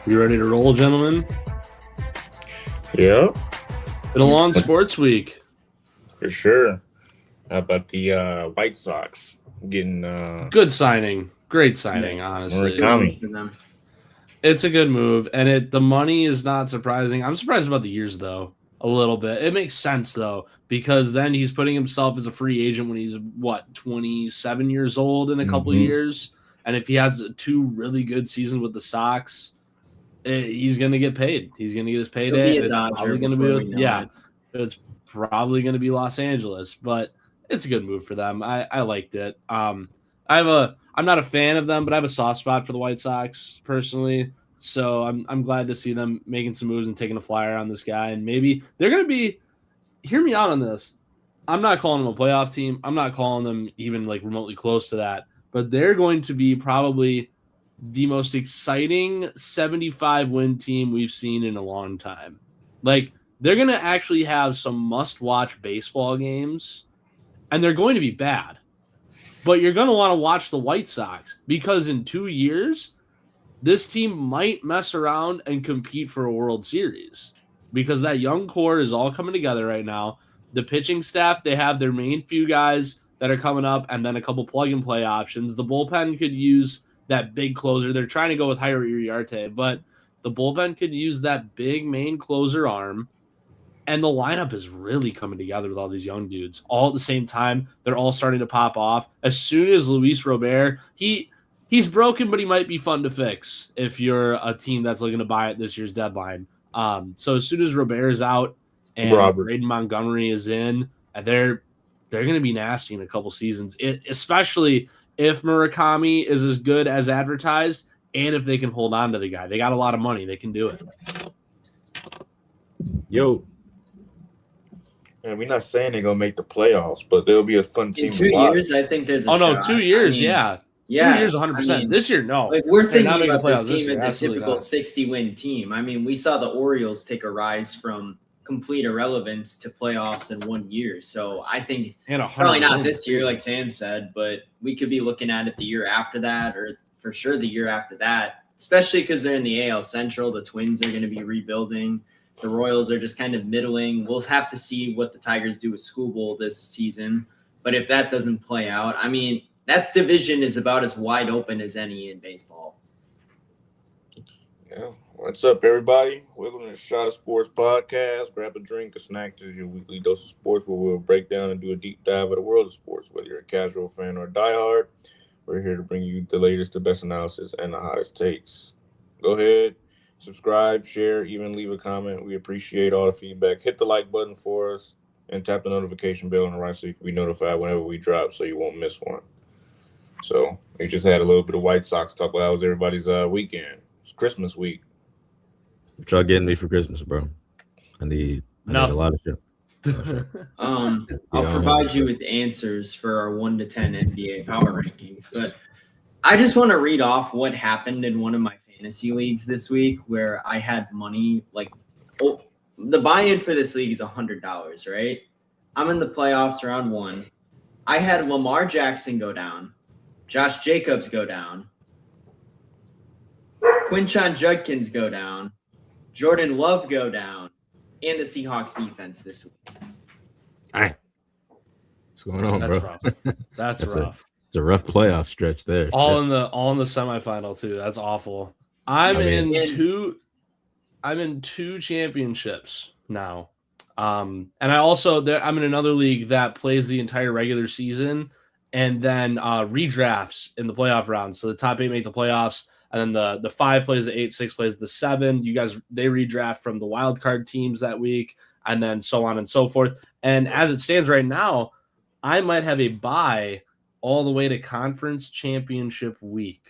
You ready to roll, gentlemen? Yeah, Been a long sports week. for sure. How about the White Sox getting Good signing. Great signing, Yes. honestly. Murakami? For them. It's a good move, and the money is not surprising. I'm surprised about the years, though, a little bit. It makes sense, though, because then he's putting himself as a free agent when he's, 27 years old in a couple Mhm. years? And if he has two really good seasons with the Sox, he's going to get paid. He's going to get his payday. He'll be a and it's Dodger probably going to be before with, we know it. it's probably going to be Los Angeles, but it's a good move for them. I liked it. I'm not a fan of them, but I have a soft spot for the White Sox personally. So I'm glad to see them making some moves and taking a flyer on this guy. And maybe they're going to be, hear me out on this. I'm not calling them a playoff team. I'm not calling them even like remotely close to that, but they're going to be probably the most exciting 75 win team we've seen in a long time. Like, they're going to actually have some must watch baseball games, and they're going to be bad. But you're going to want to watch the White Sox because in 2 years, this team might mess around and compete for a World Series because that young core is all coming together right now. The pitching staff, they have their main few guys that are coming up and then a couple plug and play options. The bullpen could use that big closer. They're trying to go with Jairo Uriarte, but the bullpen could use that big main closer arm. And the lineup is really coming together with all these young dudes all at the same time. They're all starting to pop off. As soon as Luis Robert, he's broken, but he might be fun to fix if you're a team that's looking to buy at this year's deadline. So as soon as Robert is out and Braden Montgomery is in, they're going to be nasty in a couple seasons, especially if Murakami is as good as advertised and if they can hold on to the guy. They got a lot of money. They can do it. Yo. And we're not saying they're gonna make the playoffs, but they'll be a fun team. In 2 years, I think there's a shot. 2 years, I mean, yeah. Yeah. 2 years, 100%. This year, no. Like, we're They're not thinking making about the this playoffs this team year. as a Absolutely typical not. 60-win team. I mean, we saw the Orioles take a rise from complete irrelevance to playoffs in 1 year. So I think And probably not this year, like Sam said, but we could be looking at it the year after that, or for sure the year after that, especially because they're in the AL Central. The Twins are going to be rebuilding. The Royals are just kind of middling. We'll have to see what the Tigers do with School this season. But if that doesn't play out, I mean, that division is about as wide open as any in baseball. Yeah. What's up, everybody? Welcome to the Shot of Sports podcast. Grab a drink, a snack. This is your weekly dose of sports where we'll break down and do a deep dive of the world of sports. Whether you're a casual fan or a diehard, we're here to bring you the latest, the best analysis, and the hottest takes. Go ahead, subscribe, share, even leave a comment. We appreciate all the feedback. Hit the like button for us and tap the notification bell on the right so you can be notified whenever we drop so you won't miss one. So we just had a little bit of White Sox talk. How was everybody's weekend? It's Christmas week. What y'all getting me for Christmas, bro? I need a lot of shit. I'll provide you with answers for our 1 to 10 NBA power rankings, but I just want to read off what happened in one of my fantasy leagues this week where I had money. Like, the buy-in for this league is $100, right? I'm in the playoffs round 1. I had Lamar Jackson go down, Josh Jacobs go down, Quinshon Judkins go down, Jordan Love go down, and the Seahawks defense this week. All right. What's going on, That's bro? rough. That's rough. It's a rough playoff stretch there. All in the semifinal too. That's awful. I'm in two championships now. And I also I'm in another league that plays the entire regular season and then redrafts in the playoff round. So the top 8 make the playoffs, and then the 5 plays the 8, 6 plays the 7. You guys, they redraft from the wild card teams that week, and then so on and so forth. And as it stands right now, I might have a bye all the way to conference championship week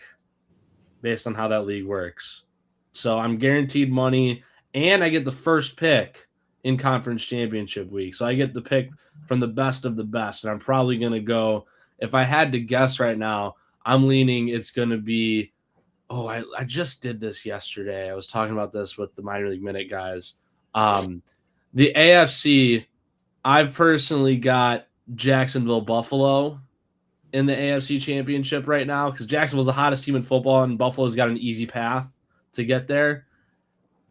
based on how that league works. So I'm guaranteed money, and I get the first pick in conference championship week. So I get the pick from the best of the best, and I'm probably going to go, if I had to guess right now, I'm leaning it's going to be, I just did this yesterday. I was talking about this with the Minor League Minute guys. The AFC, I've personally got Jacksonville Buffalo in the AFC Championship right now because Jacksonville's the hottest team in football, and Buffalo's got an easy path to get there.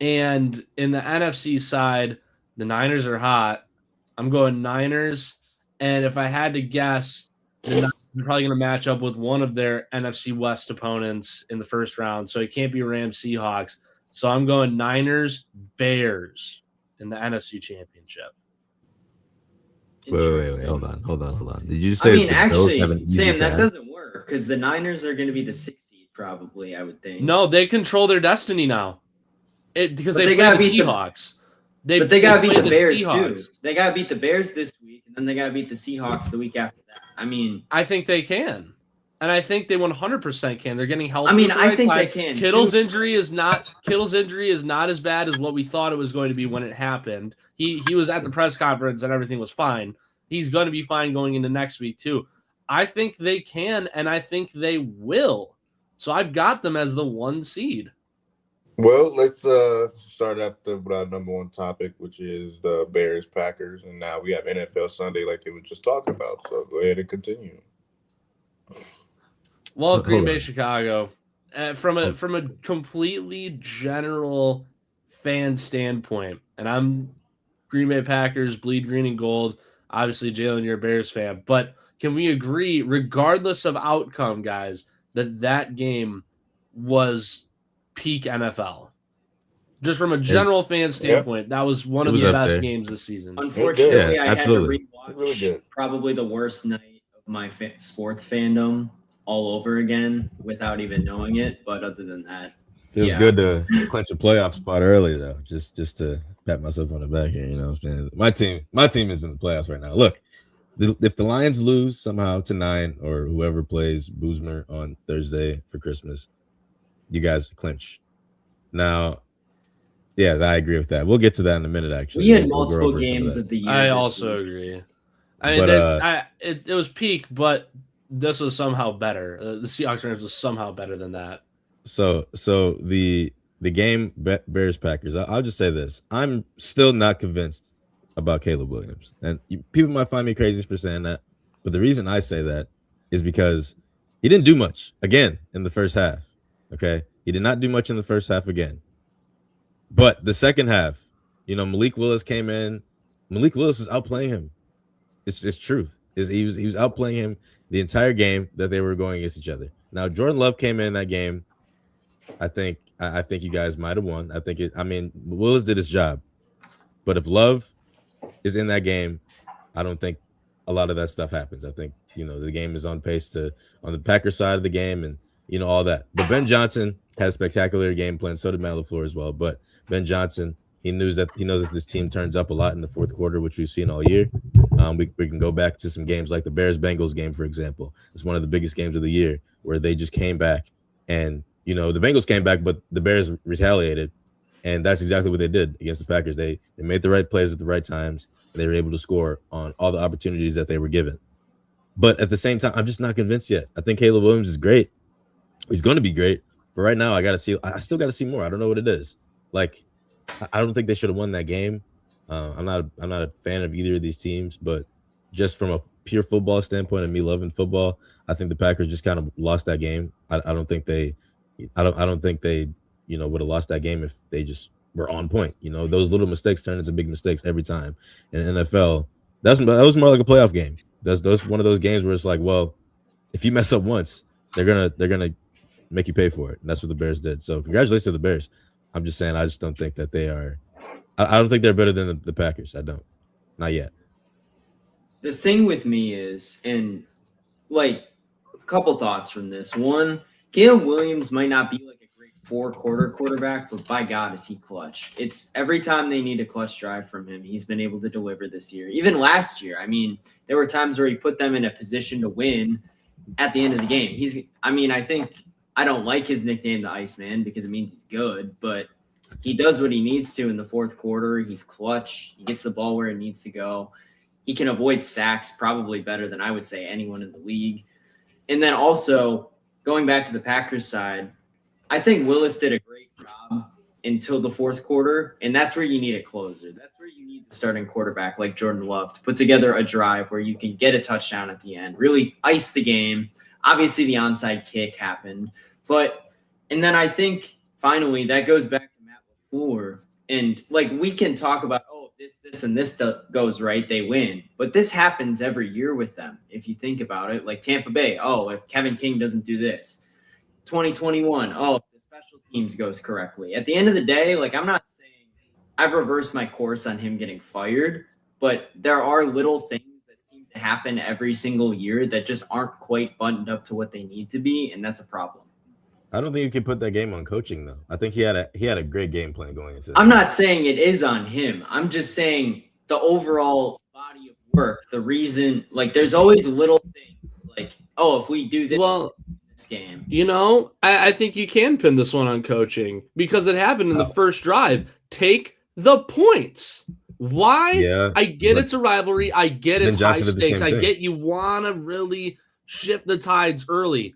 And in the NFC side, the Niners are hot. I'm going Niners. And if I had to guess, the Niners are probably going to match up with one of their NFC West opponents in the first round. So it can't be Rams Seahawks. So I'm going Niners Bears in the NFC Championship. Wait. Hold on. Did you say? I mean, actually, Sam, that doesn't work because the Niners are going to be the 6th seed, probably. I would think. No, they control their destiny now. Because they got play the Seahawks. But they got to beat the Bears too. They got to beat the Bears this week, and then they got to beat the Seahawks the week after that. I mean, I think they can, and I think they 100% can. They're getting healthy. I mean, I think they can. Kittle's injury is not as bad as what we thought it was going to be when it happened. He was at the press conference and everything was fine. He's going to be fine going into next week too. I think they can, and I think they will. So I've got them as the 1 seed. Well, let's start after with our number one topic, which is the Bears Packers, and now we have NFL Sunday, like they were just talking about. So go ahead and continue. Well, Green Bay, Chicago, from a completely general fan standpoint, and I'm Green Bay Packers, bleed green and gold. Obviously, Jalen, you're a Bears fan, but can we agree, regardless of outcome, guys, that game was peak NFL? Just from a general fan standpoint, that was one of the best games this season. Unfortunately, I had to rewatch probably the worst night of my sports fandom all over again without even knowing it. But other than that, feels good to clinch a playoff spot early, though. Just to pat myself on the back here, you know what I'm saying? My team is in the playoffs right now. Look, if the Lions lose somehow to 9 or whoever plays Boozmer on Thursday for Christmas, you guys clinch. Now, yeah, I agree with that. We'll get to that in a minute, actually. We had multiple games of the year. I also agree. I mean, it was peak, but this was somehow better. The Seahawks Rams was somehow better than that. So the game Bears Packers. I'll just say this: I'm still not convinced about Caleb Williams, and people might find me crazy for saying that, but the reason I say that is because he didn't do much again in the first half. Okay, he did not do much in the first half again, but the second half, Malik Willis came in. Malik Willis was outplaying him. It's truth. He was outplaying him the entire game that they were going against each other. Now Jordan Love came in that game. I think you guys might have won. Willis did his job, but if Love is in that game, I don't think a lot of that stuff happens. I think the game is on pace on the Packers side of the game, and all that. But Ben Johnson had a spectacular game plan. So did Matt LaFleur as well. But Ben Johnson, he knows that this team turns up a lot in the fourth quarter, which we've seen all year. We can go back to some games like the Bears-Bengals game, for example. It's one of the biggest games of the year where they just came back, and the Bengals came back, but the Bears retaliated, and that's exactly what they did against the Packers. They made the right plays at the right times, and they were able to score on all the opportunities that they were given. But at the same time, I'm just not convinced yet. I think Caleb Williams is great. He's going to be great, but right now I still got to see more. I don't know what it is. Like, I don't think they should have won that game. I'm not a fan of either of these teams, but just from a pure football standpoint and me loving football, I think the Packers just kind of lost that game. I don't think they would have lost that game if they just were on point. Those little mistakes turn into big mistakes every time. In the NFL, that was more like a playoff game. That's one of those games where it's like, well, if you mess up once, they're gonna make you pay for it. And that's what the Bears did. So congratulations to the Bears. I'm just saying, I just don't think that they are. I don't think they're better than the Packers. I don't. Not yet. The thing with me is, and like a couple thoughts from this. One, Caleb Williams might not be like a great 4-quarter quarterback, but by God, is he clutch. It's every time they need a clutch drive from him, he's been able to deliver this year. Even last year, I mean, there were times where he put them in a position to win at the end of the game. I don't like his nickname, the Iceman, because it means he's good, but he does what he needs to in the fourth quarter. He's clutch. He gets the ball where it needs to go. He can avoid sacks probably better than I would say anyone in the league. And then also, going back to the Packers side, I think Willis did a great job until the fourth quarter, and that's where you need a closer. That's where you need a starting quarterback like Jordan Love to put together a drive where you can get a touchdown at the end, really ice the game. Obviously, the onside kick happened. And then I think, finally, that goes back to Matt LaFleur, and like we can talk about, oh, this and this goes right, they win. But this happens every year with them. If you think about it, like Tampa Bay, oh, if Kevin King doesn't do this, 2021, oh, if the special teams goes correctly. At the end of the day, like I'm not saying I've reversed my course on him getting fired, but there are little things that seem to happen every single year that just aren't quite buttoned up to what they need to be, and that's a problem. I don't think you can put that game on coaching though. I think he had a great game plan going into that. I'm not saying it is on him. I'm just saying the overall body of work, the reason, like there's always little things like, oh, if we do this, this game. You know, I think you can pin this one on coaching because it happened in the first drive. Take the points. Why? Yeah, I get it's a rivalry. I get it's high stakes. I thing. get you want to really shift the tides early.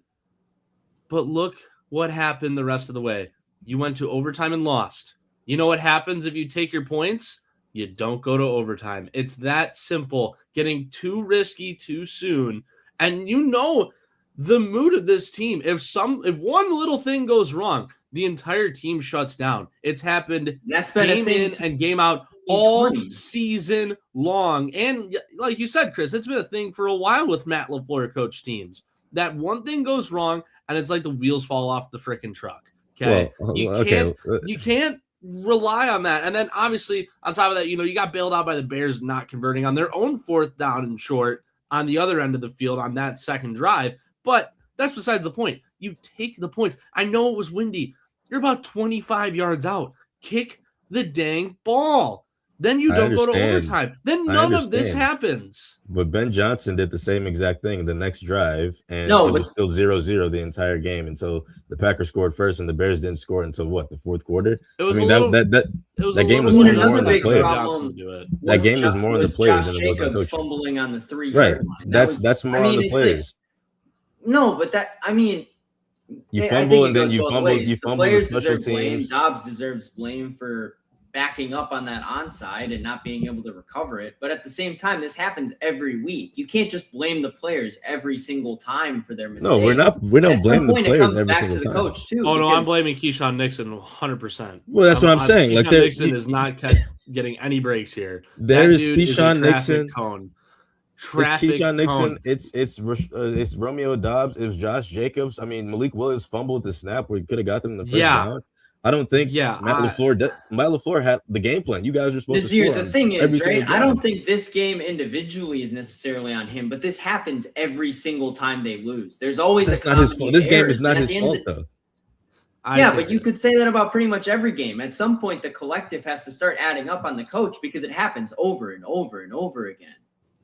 But look what happened the rest of the way. You went to overtime and lost. You know what happens if you take your points? You don't go to overtime. It's that simple. Getting too risky too soon. And you know the mood of this team. If one little thing goes wrong, the entire team shuts down. It's happened That's been game in and game out all season long. And like you said, Chris, it's been a thing for a while with Matt LaFleur coach teams. That one thing goes wrong, and it's like the wheels fall off the freaking truck. Okay, you can't rely on that. And then obviously on top of that, you got bailed out by the Bears not converting on their own 4th down and short on the other end of the field on that second drive. But that's besides the point. You take the points. I know it was windy. You're about 25 yards out. Kick the dang ball. Then you don't go to overtime. Then none of this happens. But Ben Johnson did the same exact thing the next drive, and it was still 0-0 the entire game until the Packers scored first, and the Bears didn't score until what, the 4th quarter? It was that game was more on the players. That game was more on the players than it was on coaching. Fumbling on the 3-yard line. That's more on the players. No, but you fumble and then you fumble the special Blame. teams. Dobbs deserves blame for backing up on that onside and not being able to recover it. But at the same time, this happens every week. You can't just blame the players every single time for their mistakes. No, we're not blaming the players every single time. Coach too, no, I'm blaming Keyshawn Nixon 100%. Well, that's what I'm saying. Keyshawn Nixon is not getting any breaks here. There's Keyshawn Nixon. Keyshawn Nixon. It's Romeo Dobbs. It was Josh Jacobs. I mean, Malik Willis fumbled the snap where he could have got them in the first round. I don't think Matt LaFleur had the game plan. You guys are supposed to score. The thing is, right? I don't think this game individually is necessarily on him, but this happens every single time they lose. There's always That's not his fault. This game is not his fault, though. But you could say that about pretty much every game. At some point, the collective has to start adding up on the coach because it happens over and over and over again.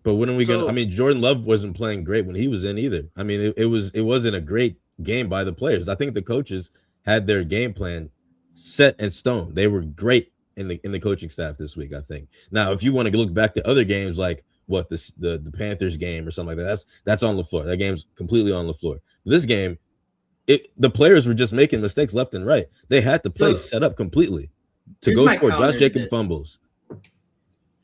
But when are we going to – I mean, Jordan Love wasn't playing great when he was in either. I mean, it wasn't a great game by the players. I think the coaches had their game plan set in stone. They were great in the coaching staff this week, I think. Now, if you want to look back to other games like the Panthers game or something like that, that's on LaFleur. That game's completely on LaFleur. This game, the players were just making mistakes left and right. They had the play set up completely to go score. Josh Jacobs fumbles.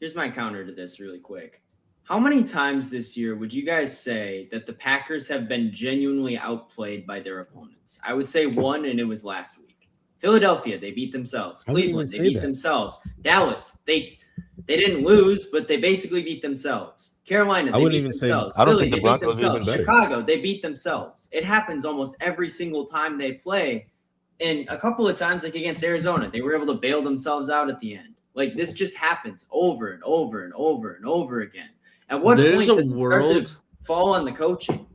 Here's my counter to this really quick. How many times this year would you guys say that the Packers have been genuinely outplayed by their opponents? I would say one, and it was last week. Philadelphia, they beat themselves. Cleveland, they beat themselves. Dallas, they didn't lose, but they basically beat themselves. Carolina, they beat themselves. I don't think the Broncos are even better. Chicago, they beat themselves. It happens almost every single time they play. And a couple of times, like against Arizona, they were able to bail themselves out at the end. Like this just happens over and over and over and over again. At what point does it start to fall on the coaching?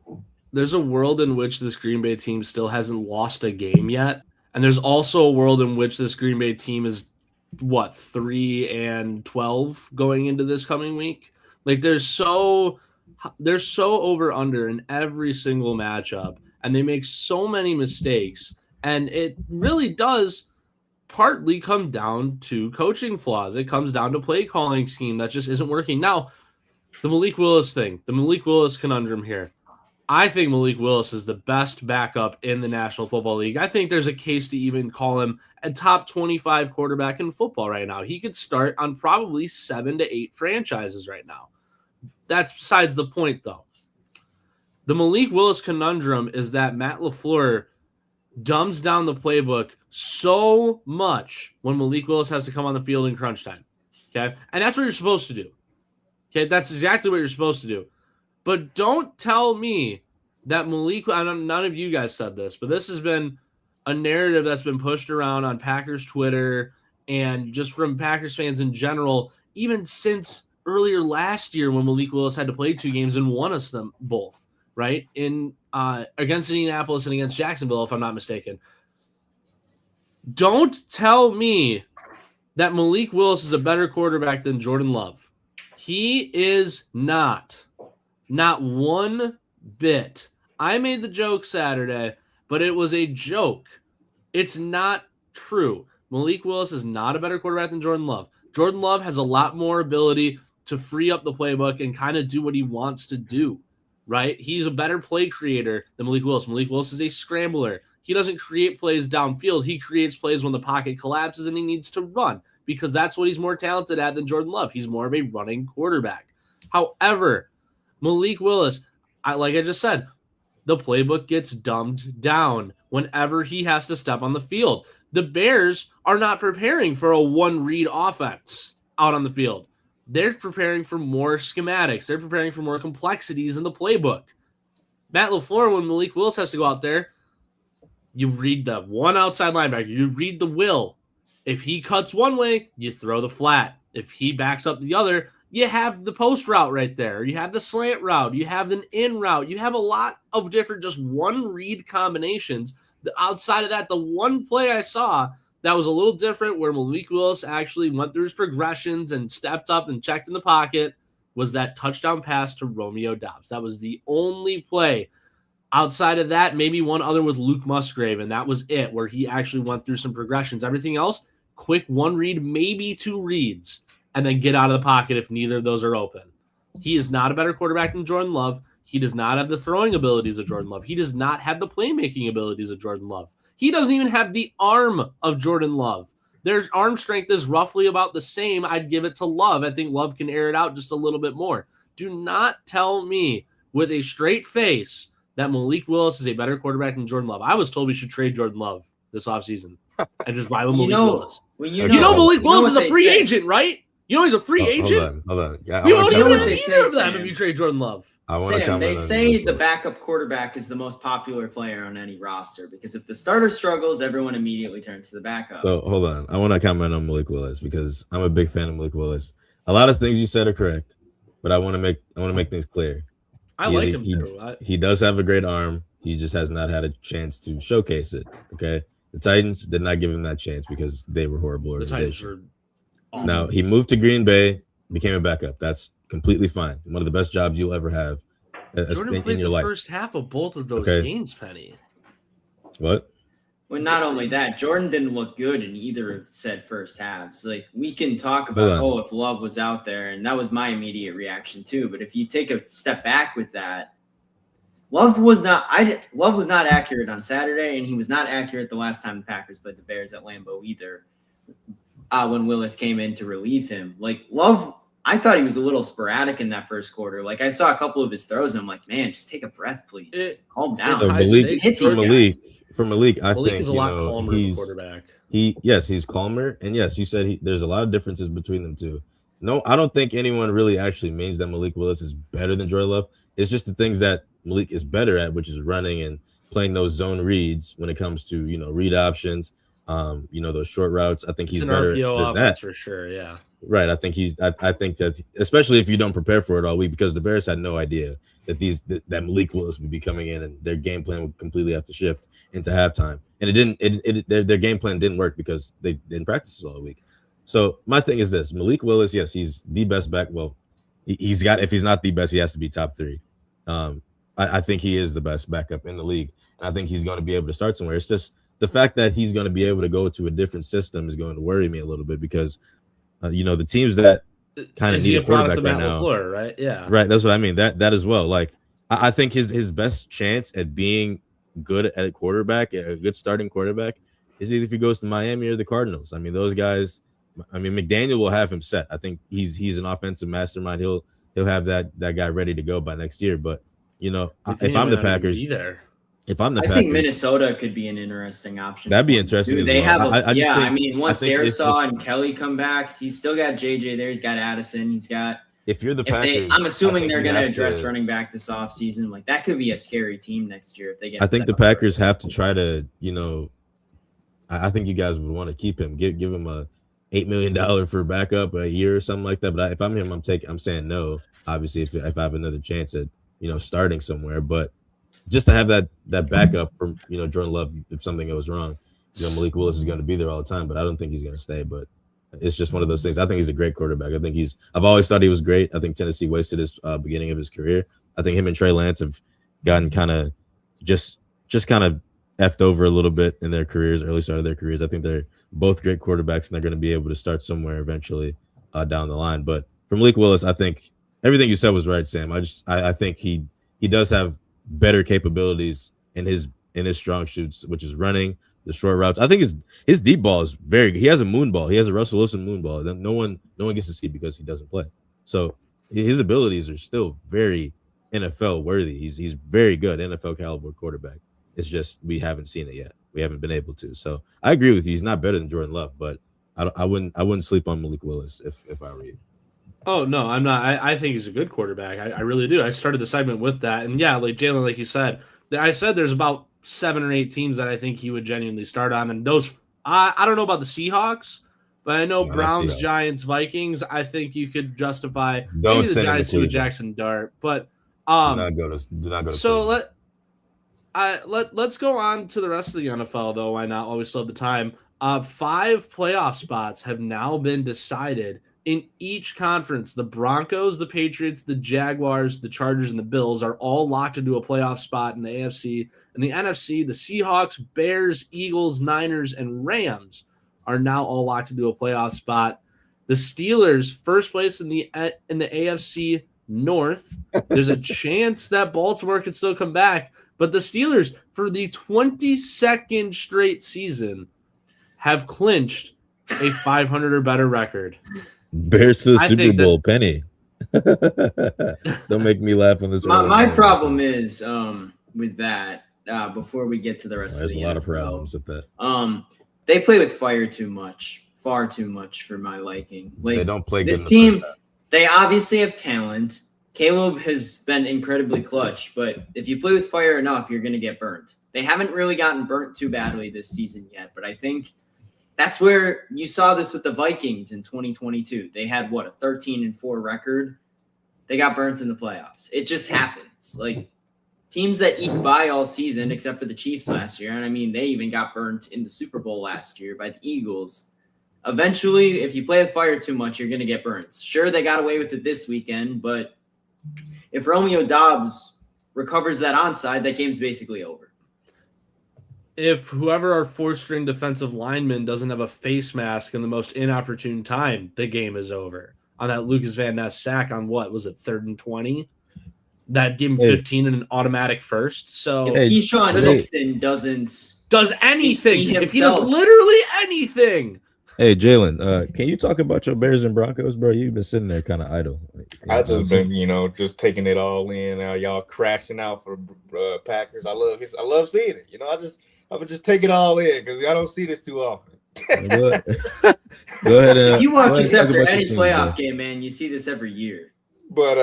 There's a world in which this Green Bay team still hasn't lost a game yet. And there's also a world in which this Green Bay team is, 3-12 going into this coming week? Like they're so over under in every single matchup, and they make so many mistakes. And it really does partly come down to coaching flaws. It comes down to play calling scheme that just isn't working. Now, the Malik Willis thing, the Malik Willis conundrum here. I think Malik Willis is the best backup in the National Football League. I think there's a case to even call him a top 25 quarterback in football right now. He could start on probably 7 to 8 franchises right now. That's besides the point, though. The Malik Willis conundrum is that Matt LaFleur dumbs down the playbook so much when Malik Willis has to come on the field in crunch time. Okay. And that's what you're supposed to do. Okay. That's exactly what you're supposed to do. But don't tell me that none of you guys said this, but this has been a narrative that's been pushed around on Packers Twitter and just from Packers fans in general, even since earlier last year when Malik Willis had to play 2 games and won us them both, right? In against Indianapolis and against Jacksonville, if I'm not mistaken. Don't tell me that Malik Willis is a better quarterback than Jordan Love. He is not. Not one bit. I made the joke Saturday, but it was a joke. It's not true. Malik Willis is not a better quarterback than Jordan Love. Jordan Love has a lot more ability to free up the playbook and kind of do what he wants to do, right? He's a better play creator than Malik Willis. Malik Willis is a scrambler. He doesn't create plays downfield. He creates plays when the pocket collapses and he needs to run because that's what he's more talented at than Jordan Love. He's more of a running quarterback. However, Malik Willis, like I just said, the playbook gets dumbed down whenever he has to step on the field. The Bears are not preparing for a one-read offense out on the field. They're preparing for more schematics. They're preparing for more complexities in the playbook. Matt LaFleur, when Malik Willis has to go out there, you read the one outside linebacker. You read the will. If he cuts one way, you throw the flat. If he backs up the other, you have the post route right there. You have the slant route. You have an in route. You have a lot of different just one-read combinations. Outside of that, the one play I saw that was a little different where Malik Willis actually went through his progressions and stepped up and checked in the pocket was that touchdown pass to Romeo Doubs. That was the only play. Outside of that, maybe one other with Luke Musgrave, and that was it, where he actually went through some progressions. Everything else, quick one read, maybe 2 reads, and then get out of the pocket if neither of those are open. He is not a better quarterback than Jordan Love. He does not have the throwing abilities of Jordan Love. He does not have the playmaking abilities of Jordan Love. He doesn't even have the arm of Jordan Love. Their arm strength is roughly about the same. I'd give it to Love. I think Love can air it out just a little bit more. Do not tell me with a straight face that Malik Willis is a better quarterback than Jordan Love. I was told we should trade Jordan Love this offseason and just ride with Malik Willis. Well, Malik Willis is a free agent, right? You know he's a free agent? Hold on. You don't even have either of them if you trade Jordan Love. Sam, they say the backup quarterback is the most popular player on any roster because if the starter struggles, everyone immediately turns to the backup. So hold on. I want to comment on Malik Willis because I'm a big fan of Malik Willis. A lot of things you said are correct, but I want to make things clear. I like him too. He does have a great arm. He just has not had a chance to showcase it. Okay. The Titans did not give him that chance because they were horrible organization. Now he moved to Green Bay, became a backup. That's completely fine. One of the best jobs you'll ever have Jordan played the first half of both of those games, Penny. What? Well, not only that, Jordan didn't look good in either of said first halves. Like, we can talk about, if Love was out there, and that was my immediate reaction too. But if you take a step back with that, Love was not accurate on Saturday, and he was not accurate the last time the Packers played the Bears at Lambeau either. When Willis came in to relieve him, like Love, I thought he was a little sporadic in that first quarter. Like I saw a couple of his throws, and I'm like, man, just take a breath, please. Calm down. So Malik, I think is a lot calmer of a quarterback. He's calmer, and yes, you said there's a lot of differences between them two. No, I don't think anyone really actually means that Malik Willis is better than Jordan Love. It's just the things that Malik is better at, which is running and playing those zone reads when it comes to read options. Those short routes. I think he's better than that for sure. Yeah, right. I think that especially if you don't prepare for it all week, because the Bears had no idea that Malik Willis would be coming in and their game plan would completely have to shift into halftime, and it didn't. Their game plan didn't work because they didn't practice all week. So my thing is this: Malik Willis, yes, he's the best back. Well, he's got, if he's not the best, he has to be top 3. I think he is the best backup in the league, and I think he's going to be able to start somewhere. It's just the fact that he's going to be able to go to a different system is going to worry me a little bit because, the teams that kind of need a quarterback right now, LaFleur, right? Yeah, right. That's what I mean. That as well. Like I think his best chance at being good at a quarterback, a good starting quarterback, is either if he goes to Miami or the Cardinals. I mean, those guys. I mean, McDaniel will have him set. I think he's an offensive mastermind. He'll have that guy ready to go by next year. But if I'm the Packers, If I'm the I Packers, think Minnesota could be an interesting option. that'd be for him, interesting too. as They well. have I think once if Darisaw and Kelly come back, he's still got JJ there. He's got Addison. He's got. if you're the If they, Packers, I'm assuming they're you going to have address running back this offseason. Like that could be a scary team next year if they get. I think the Packers have to try to, I think you guys would want to keep him, give him a $8 million for backup a year or something like that. But if I'm him, I'm saying no. Obviously, if I have another chance at starting somewhere, but just to have that backup from Jordan Love if something goes wrong. Malik Willis is going to be there all the time, but I don't think he's going to stay. But it's just one of those things. I think he's a great quarterback. I think I've always thought he was great. I think Tennessee wasted his beginning of his career. I think him and Trey Lance have gotten kind of just kind of effed over a little bit in their careers, early start of their careers. I think they're both great quarterbacks, and they're going to be able to start somewhere eventually down the line. But for Malik Willis, I think everything you said was right, Sam. I think he does have better capabilities in his strong shoots, which is running the short routes. I think his deep ball is very good. He has a moon ball. He has a Russell Wilson moon ball that no one gets to see because he doesn't play. So his abilities are still very NFL worthy. He's very good, NFL caliber quarterback. It's just we haven't seen it yet. We haven't been able to. So I agree with you. He's not better than Jordan Love, but I wouldn't sleep on Malik Willis if I were you. Oh, no, I'm not. I think he's a good quarterback. I really do. I started the segment with that. And yeah, like Jalen, like you said, I said there's about 7 or 8 teams that I think he would genuinely start on. And those, I don't know about the Seahawks, but I know Browns, Giants, Vikings. I think you could justify maybe the Giants to a Jackson Dart. But do not go to so let's go on to the rest of the NFL, though. Why not? While we still have the time. 5 playoff spots have now been decided in each conference. The Broncos, the Patriots, the Jaguars, the Chargers, and the Bills are all locked into a playoff spot in the AFC. In the NFC, the Seahawks, Bears, Eagles, Niners, and Rams are now all locked into a playoff spot. The Steelers, first place in the AFC North. There's a chance that Baltimore could still come back, but the Steelers, for the 22nd straight season, have clinched a 500 or better record. Bears to the Super Bowl, Penny. Don't make me laugh on this. My problem is with that. Before we get to the rest of the there's a lot of problems with that. They play with fire too much, far too much for my liking. Like, they don't play this good team. They obviously have talent. Caleb has been incredibly clutch, but if you play with fire enough, you're going to get burnt. They haven't really gotten burnt too badly this season yet, but I think that's where you saw this with the Vikings in 2022. They had, a 13-4 record? They got burnt in the playoffs. It just happens. Like, teams that eke by all season, except for the Chiefs last year, and I mean, they even got burnt in the Super Bowl last year by the Eagles. Eventually, if you play with fire too much, you're going to get burnt. Sure, they got away with it this weekend, but if Romeo Doubs recovers that onside, that game's basically over. If whoever our 4th-string defensive lineman doesn't have a face mask in the most inopportune time, the game is over. On that Lucas Van Ness sack on 3rd and 20? That gave him 15 and an automatic first. So if Keyshawn Nixon does anything, if he does literally anything. Hey, Jalen, can you talk about your Bears and Broncos, bro? You've been sitting there kind of idle. I just been, just taking it all in. Now y'all crashing out for Packers. I love seeing it. I would just take it all in because I don't see this too often. Go ahead. If you watch this after any playoff game, man, you see this every year. But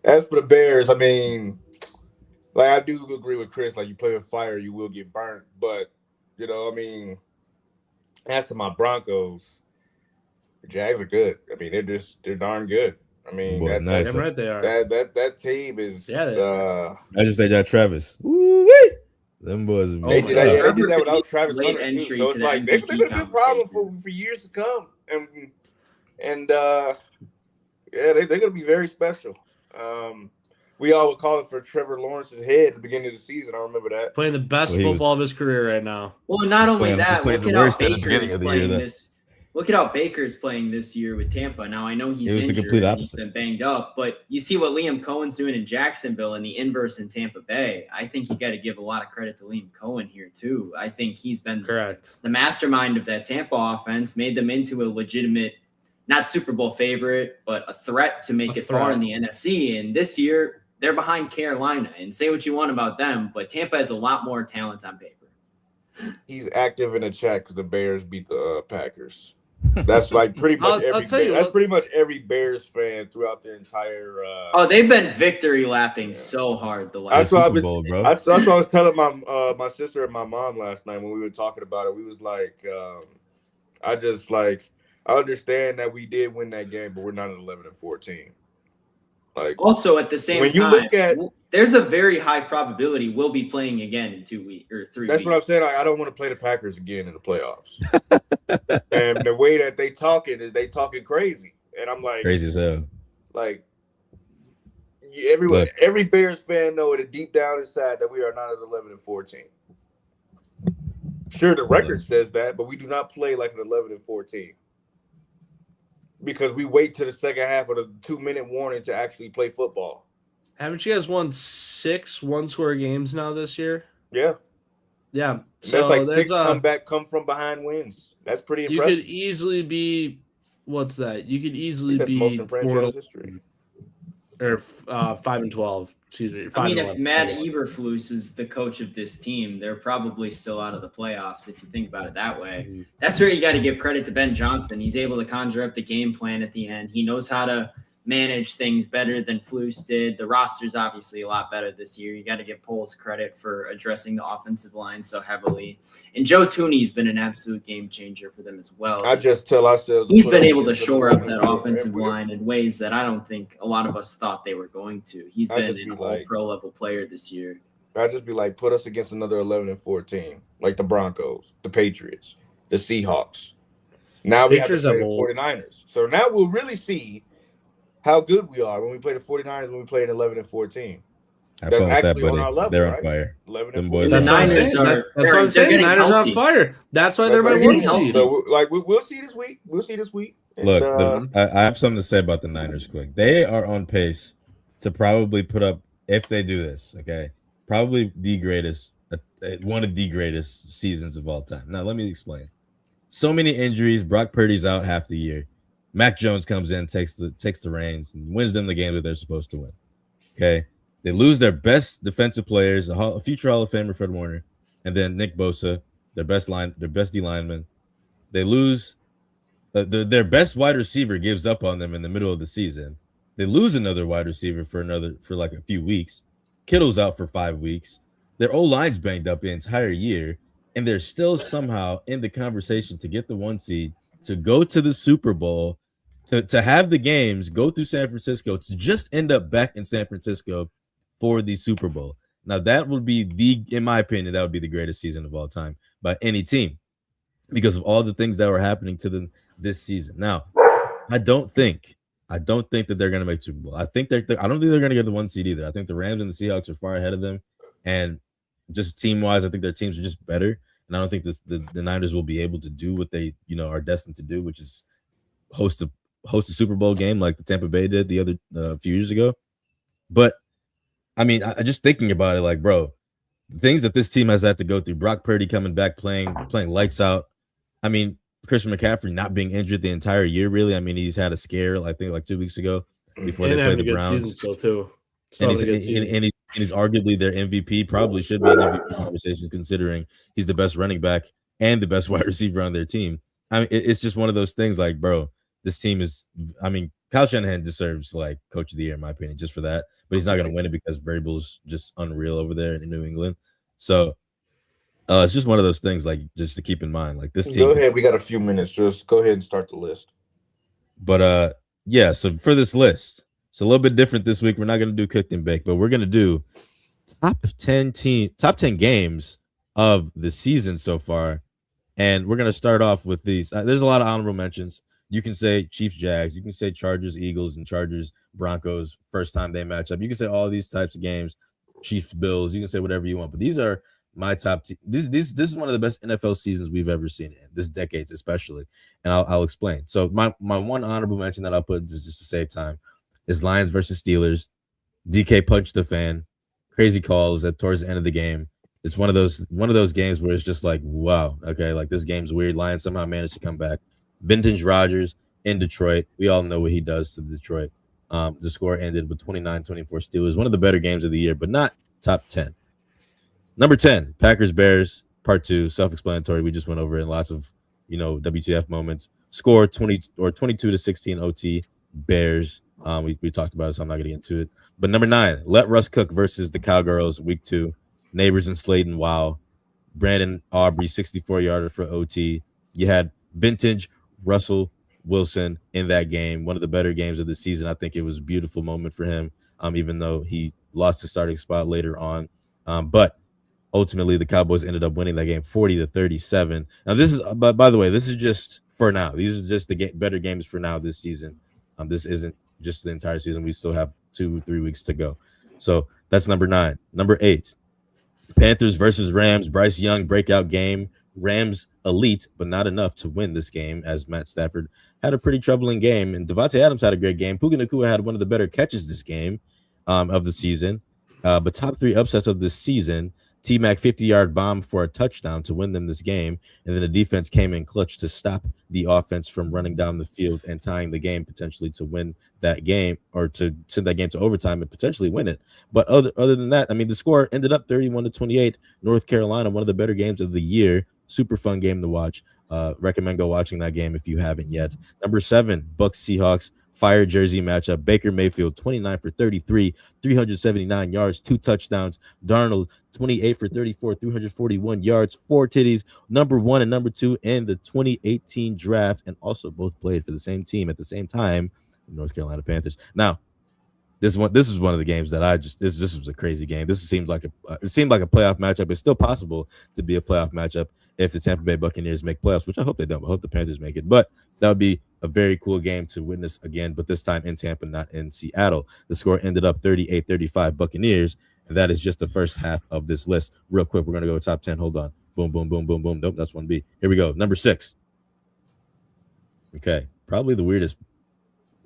as for the Bears, I mean, like I do agree with Chris. Like you play with fire, you will get burnt. But as to my Broncos, the Jags are good. I mean, they're darn good. I mean, Damn right they are. That team is. I just say that Travis. Woo-wee! Them boys. They did that without Travis Hunter too. So it's like they're gonna be a problem for years to come. And they're gonna be very special. We all were calling for Trevor Lawrence's head at the beginning of the season. I remember that. Playing the best football of his career right now. Well, not only that, look at how Baker's playing this. Look at how Baker's playing this year with Tampa. Now, I know he's injured and he's been banged up, but you see what Liam Cohen's doing in Jacksonville and the inverse in Tampa Bay. I think you got to give a lot of credit to Liam Cohen here, too. I think he's been the mastermind of that Tampa offense, made them into a legitimate, not Super Bowl favorite, but a threat to make it far in the NFC. And this year, they're behind Carolina. And say what you want about them, but Tampa has a lot more talent on paper. He's active in the chat because the Bears beat the Packers. That's like pretty much that's pretty much every Bears fan throughout the entire. They've been victory lapping so hard the last Super Bowl, bro. That's what I was telling my sister and my mom last night when we were talking about it. We was like, I understand that we did win that game, but we're not at 11-14. Like, also at the same when you time, look at, there's a very high probability we'll be playing again in 2 weeks or 3 weeks. That's what I'm saying. Like, I don't want to play the Packers again in the playoffs. And the way that they talking is they talking crazy, and I'm like crazy as hell. Like every Bears fan know it deep down inside that we are not at 11-14. Sure, the record says that, but we do not play like an 11-14. Because we wait to the second half of the 2-minute warning to actually play football. Haven't you guys won 6 one-score games now this year? Yeah. Yeah. So that's like 6 come from behind wins. That's pretty impressive. You could easily be, what's that? You could easily be most in franchise history. Or 5-12. Excuse me. I mean, if Matt Eberflus is the coach of this team, they're probably still out of the playoffs if you think about it that way. Mm-hmm. That's where you got to give credit to Ben Johnson. He's able to conjure up the game plan at the end. He knows how to manage things better than Flus did. The roster's obviously a lot better this year. You got to give Poles credit for addressing the offensive line so heavily. And Joe Thuney's been an absolute game changer for them as well. I just tell ourselves he's been able to shore up that offensive line in ways that I don't think a lot of us thought they were going to. He's been an all-pro level player this year. I'd just be like, put us against another 11-14, like the Broncos, the Patriots, the Seahawks. Now we have to play the 49ers. So now we'll really see how good we are when we play the 49ers when we play at 11-14. That's actually on our level. They're on fire. 11-14. The Niners are. That's what I'm saying. The Niners are on fire. That's why they're my 1 seed. So we'll see this week. And, look, I have something to say about the Niners. Quick, they are on pace to probably put up, if they do this, okay, probably the greatest, one of the greatest seasons of all time. Now let me explain. So many injuries. Brock Purdy's out half the year. Mac Jones comes in, takes the reins, and wins them the game that they're supposed to win. Okay, they lose their best defensive players, a future Hall of Famer Fred Warner, and then Nick Bosa, their best D lineman. They lose their best wide receiver gives up on them in the middle of the season. They lose another wide receiver for like a few weeks. Kittle's out for 5 weeks. Their O-line's banged up the entire year, and they're still somehow in the conversation to get the 1 seed, to go to the Super Bowl, to have the games go through San Francisco, to just end up back in San Francisco for the Super Bowl. Now that would be in my opinion, that would be the greatest season of all time by any team because of all the things that were happening to them this season. Now, I don't think that they're going to make Super Bowl. I don't think they're going to get the 1 seed either. I think the Rams and the Seahawks are far ahead of them, and just team wise, I think their teams are just better. And I don't think the Niners will be able to do what they are destined to do, which is host a Super Bowl game like the Tampa Bay did the other few years ago. But I mean, I just thinking about it, like, bro, the things that this team has had to go through. Brock Purdy coming back playing lights out. I mean, Christian McCaffrey not being injured the entire year, really. I mean, he's had a scare, I think, like 2 weeks ago before they played the Browns. Still too. And he's arguably their MVP. Probably should be in MVP conversations, considering he's the best running back and the best wide receiver on their team. I mean, it's just one of those things. Like, bro, this team is. I mean, Kyle Shanahan deserves like Coach of the Year in my opinion, just for that. But he's not going to win it because Vrabel's just unreal over there in New England. So it's just one of those things, like, just to keep in mind. Like, this team. Go ahead. We got a few minutes. Just go ahead and start the list. But yeah. So for this list, it's a little bit different this week. We're not going to do cooked and baked, but we're going to do top 10 games of the season so far. And we're going to start off with these. There's a lot of honorable mentions. You can say Chiefs, Jags. You can say Chargers, Eagles, and Chargers, Broncos, first time they match up. You can say all these types of games, Chiefs, Bills. You can say whatever you want. But these are my top. This is one of the best NFL seasons we've ever seen in this decade, especially. And I'll explain. So my one honorable mention that I'll put just to save time is Lions versus Steelers. DK punched the fan. Crazy calls towards the end of the game. It's one of those games where it's just like, wow, okay, like this game's weird. Lions somehow managed to come back. Vintage Rodgers in Detroit. We all know what he does to Detroit. The score ended with 29-24 Steelers. One of the better games of the year, but not top 10. Number 10, Packers-Bears, part 2, self-explanatory. We just went over it in lots of, WTF moments. Score 22-16 OT, Bears. We talked about it, so I'm not going to get into it. But number 9, let Russ cook versus the Cowgirls, week 2. Neighbors and Slayton, wow. Brandon Aubrey, 64-yarder for OT. You had vintage Russell Wilson in that game, one of the better games of the season. I think it was a beautiful moment for him, even though he lost his starting spot later on. But ultimately, the Cowboys ended up winning that game 40-37. Now, this is, by the way, this is just for now. These are just the better games for now this season. This isn't just the entire season. We still have 2-3 weeks to go. So that's number 9. Number 8, Panthers versus Rams. Bryce Young breakout game. Rams elite, but not enough to win this game, as Matt Stafford had a pretty troubling game. And Devontae Adams had a great game. Puka Nacua had one of the better catches this game of the season. But top 3 upsets of this season, T-Mac 50-yard bomb for a touchdown to win them this game. And then the defense came in clutch to stop the offense from running down the field and tying the game potentially to win that game, or to send that game to overtime and potentially win it. But other than that, I mean, the score ended up 31-28. North Carolina, one of the better games of the year. Super fun game to watch. Recommend go watching that game if you haven't yet. Number 7, Bucs Seahawks. Fire jersey matchup. Baker Mayfield, 29 for 33, 379 yards, 2 touchdowns. Darnold, 28 for 34, 341 yards, 4 titties. Number 1 and number 2 in the 2018 draft, and also both played for the same team at the same time, North Carolina Panthers. Now, this is one of the games that this was a crazy game. This seemed like a playoff matchup. It's still possible to be a playoff matchup if the Tampa Bay Buccaneers make playoffs, which I hope they don't. I hope the Panthers make it, but that would be a very cool game to witness again, but this time in Tampa, not in Seattle. The score ended up 38-35 Buccaneers, and that is just the first half of this list. Real quick, we're going to go top 10. Hold on. Boom, boom, boom, boom, boom. Nope, that's 1B. Here we go. Number 6. Okay, probably the weirdest.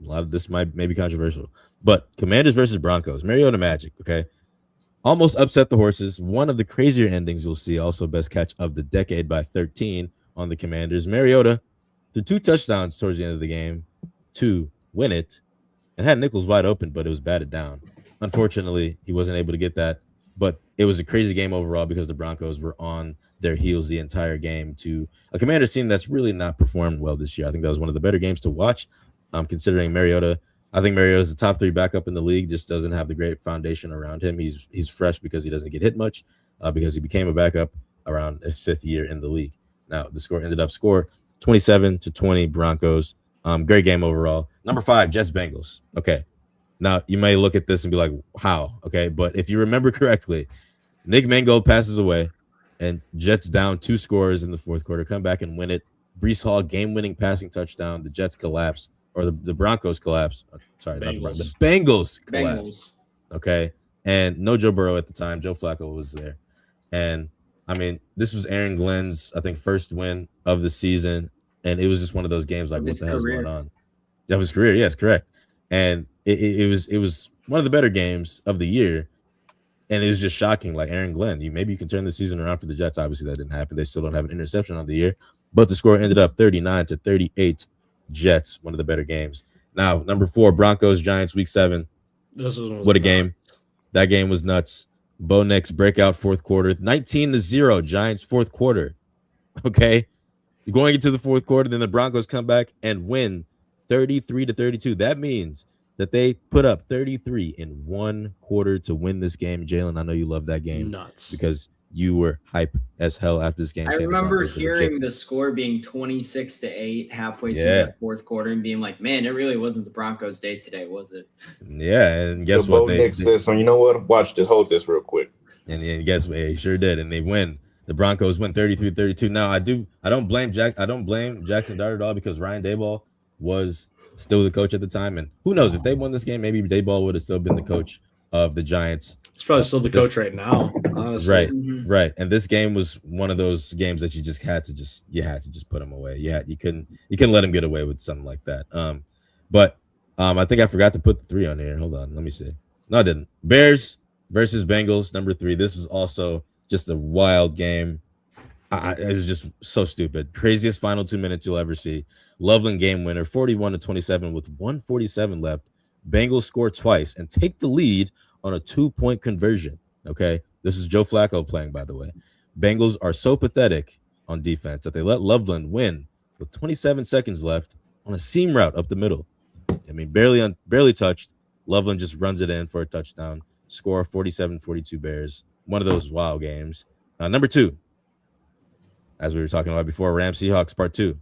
A lot of this may be controversial, but Commanders versus Broncos. Mariota Magic, okay? Almost upset the horses. One of the crazier endings you'll see. Also, best catch of the decade by 13 on the Commanders. Mariota threw 2 touchdowns towards the end of the game to win it, and had Nichols wide open, but it was batted down. Unfortunately, he wasn't able to get that, but it was a crazy game overall because the Broncos were on their heels the entire game to a Commanders team that's really not performed well this year. I think that was one of the better games to watch, considering Mariota. I think Mariota is the top 3 backup in the league, just doesn't have the great foundation around him. He's fresh because he doesn't get hit much, because he became a backup around his 5th year in the league. Now, the score ended up 27-20 Broncos. Great game overall. Number 5, Jets Bengals. Okay. Now, you may look at this and be like, how? Okay. But if you remember correctly, Nick Mangold passes away and Jets down 2 scores in the 4th quarter, come back and win it. Breece Hall, game-winning passing touchdown. The Jets collapse, or the Broncos collapse. Sorry, not the Broncos. The Bengals collapse. Okay. And no Joe Burrow at the time. Joe Flacco was there. And I mean, this was Aaron Glenn's, I think, first win of the season. And it was just one of those games like, what the hell's going on? That was his career. Yes, correct. And it was one of the better games of the year. And it was just shocking. Like, Aaron Glenn, maybe you can turn the season around for the Jets. Obviously, that didn't happen. They still don't have an interception on the year. But the score ended up 39-38 Jets, one of the better games. Now, number 4, Broncos Giants week 7. What a game. That game was nuts. Bo Nix breakout 4th quarter, 19-0 Giants 4th quarter. Okay. Going into the 4th quarter, then the Broncos come back and win 33-32. That means that they put up 33 in 1 quarter to win this game. Jalen, I know you love that game. Nuts. Because you were hype as hell after this game. I remember hearing the score being 26-8 halfway through the 4th quarter and being like, man, it really wasn't the Broncos' day today, was it? Yeah, and guess what? Bo Nix said, so you know what? Watch this. Hold this real quick. And guess what? He sure did, and they win. The Broncos win 33-32. Now, I don't blame Jackson Dart at all, because Ryan Daboll was still the coach at the time, and who knows, if they won this game, maybe Daboll would have still been the coach of the Giants. He's probably still the coach right now, honestly. Right. And this game was one of those games that you had to just put him away. You couldn't let him get away with something like that. But I think I forgot to put the 3 on here. Hold on, let me see. No, I didn't. Bears versus Bengals, number 3. This was also just a wild game. It was just so stupid. Craziest final 2 minutes you'll ever see. Loveland game winner, 41-27 with 1:47 left. Bengals score twice and take the lead on a 2-point conversion. Okay, this is Joe Flacco playing, by the way. Bengals are so pathetic on defense that they let Loveland win with 27 seconds left on a seam route up the middle. I mean, barely touched. Loveland just runs it in for a touchdown. Score 47-42 Bears. One of those wild games. Number 2, as we were talking about before, Rams Seahawks part 2.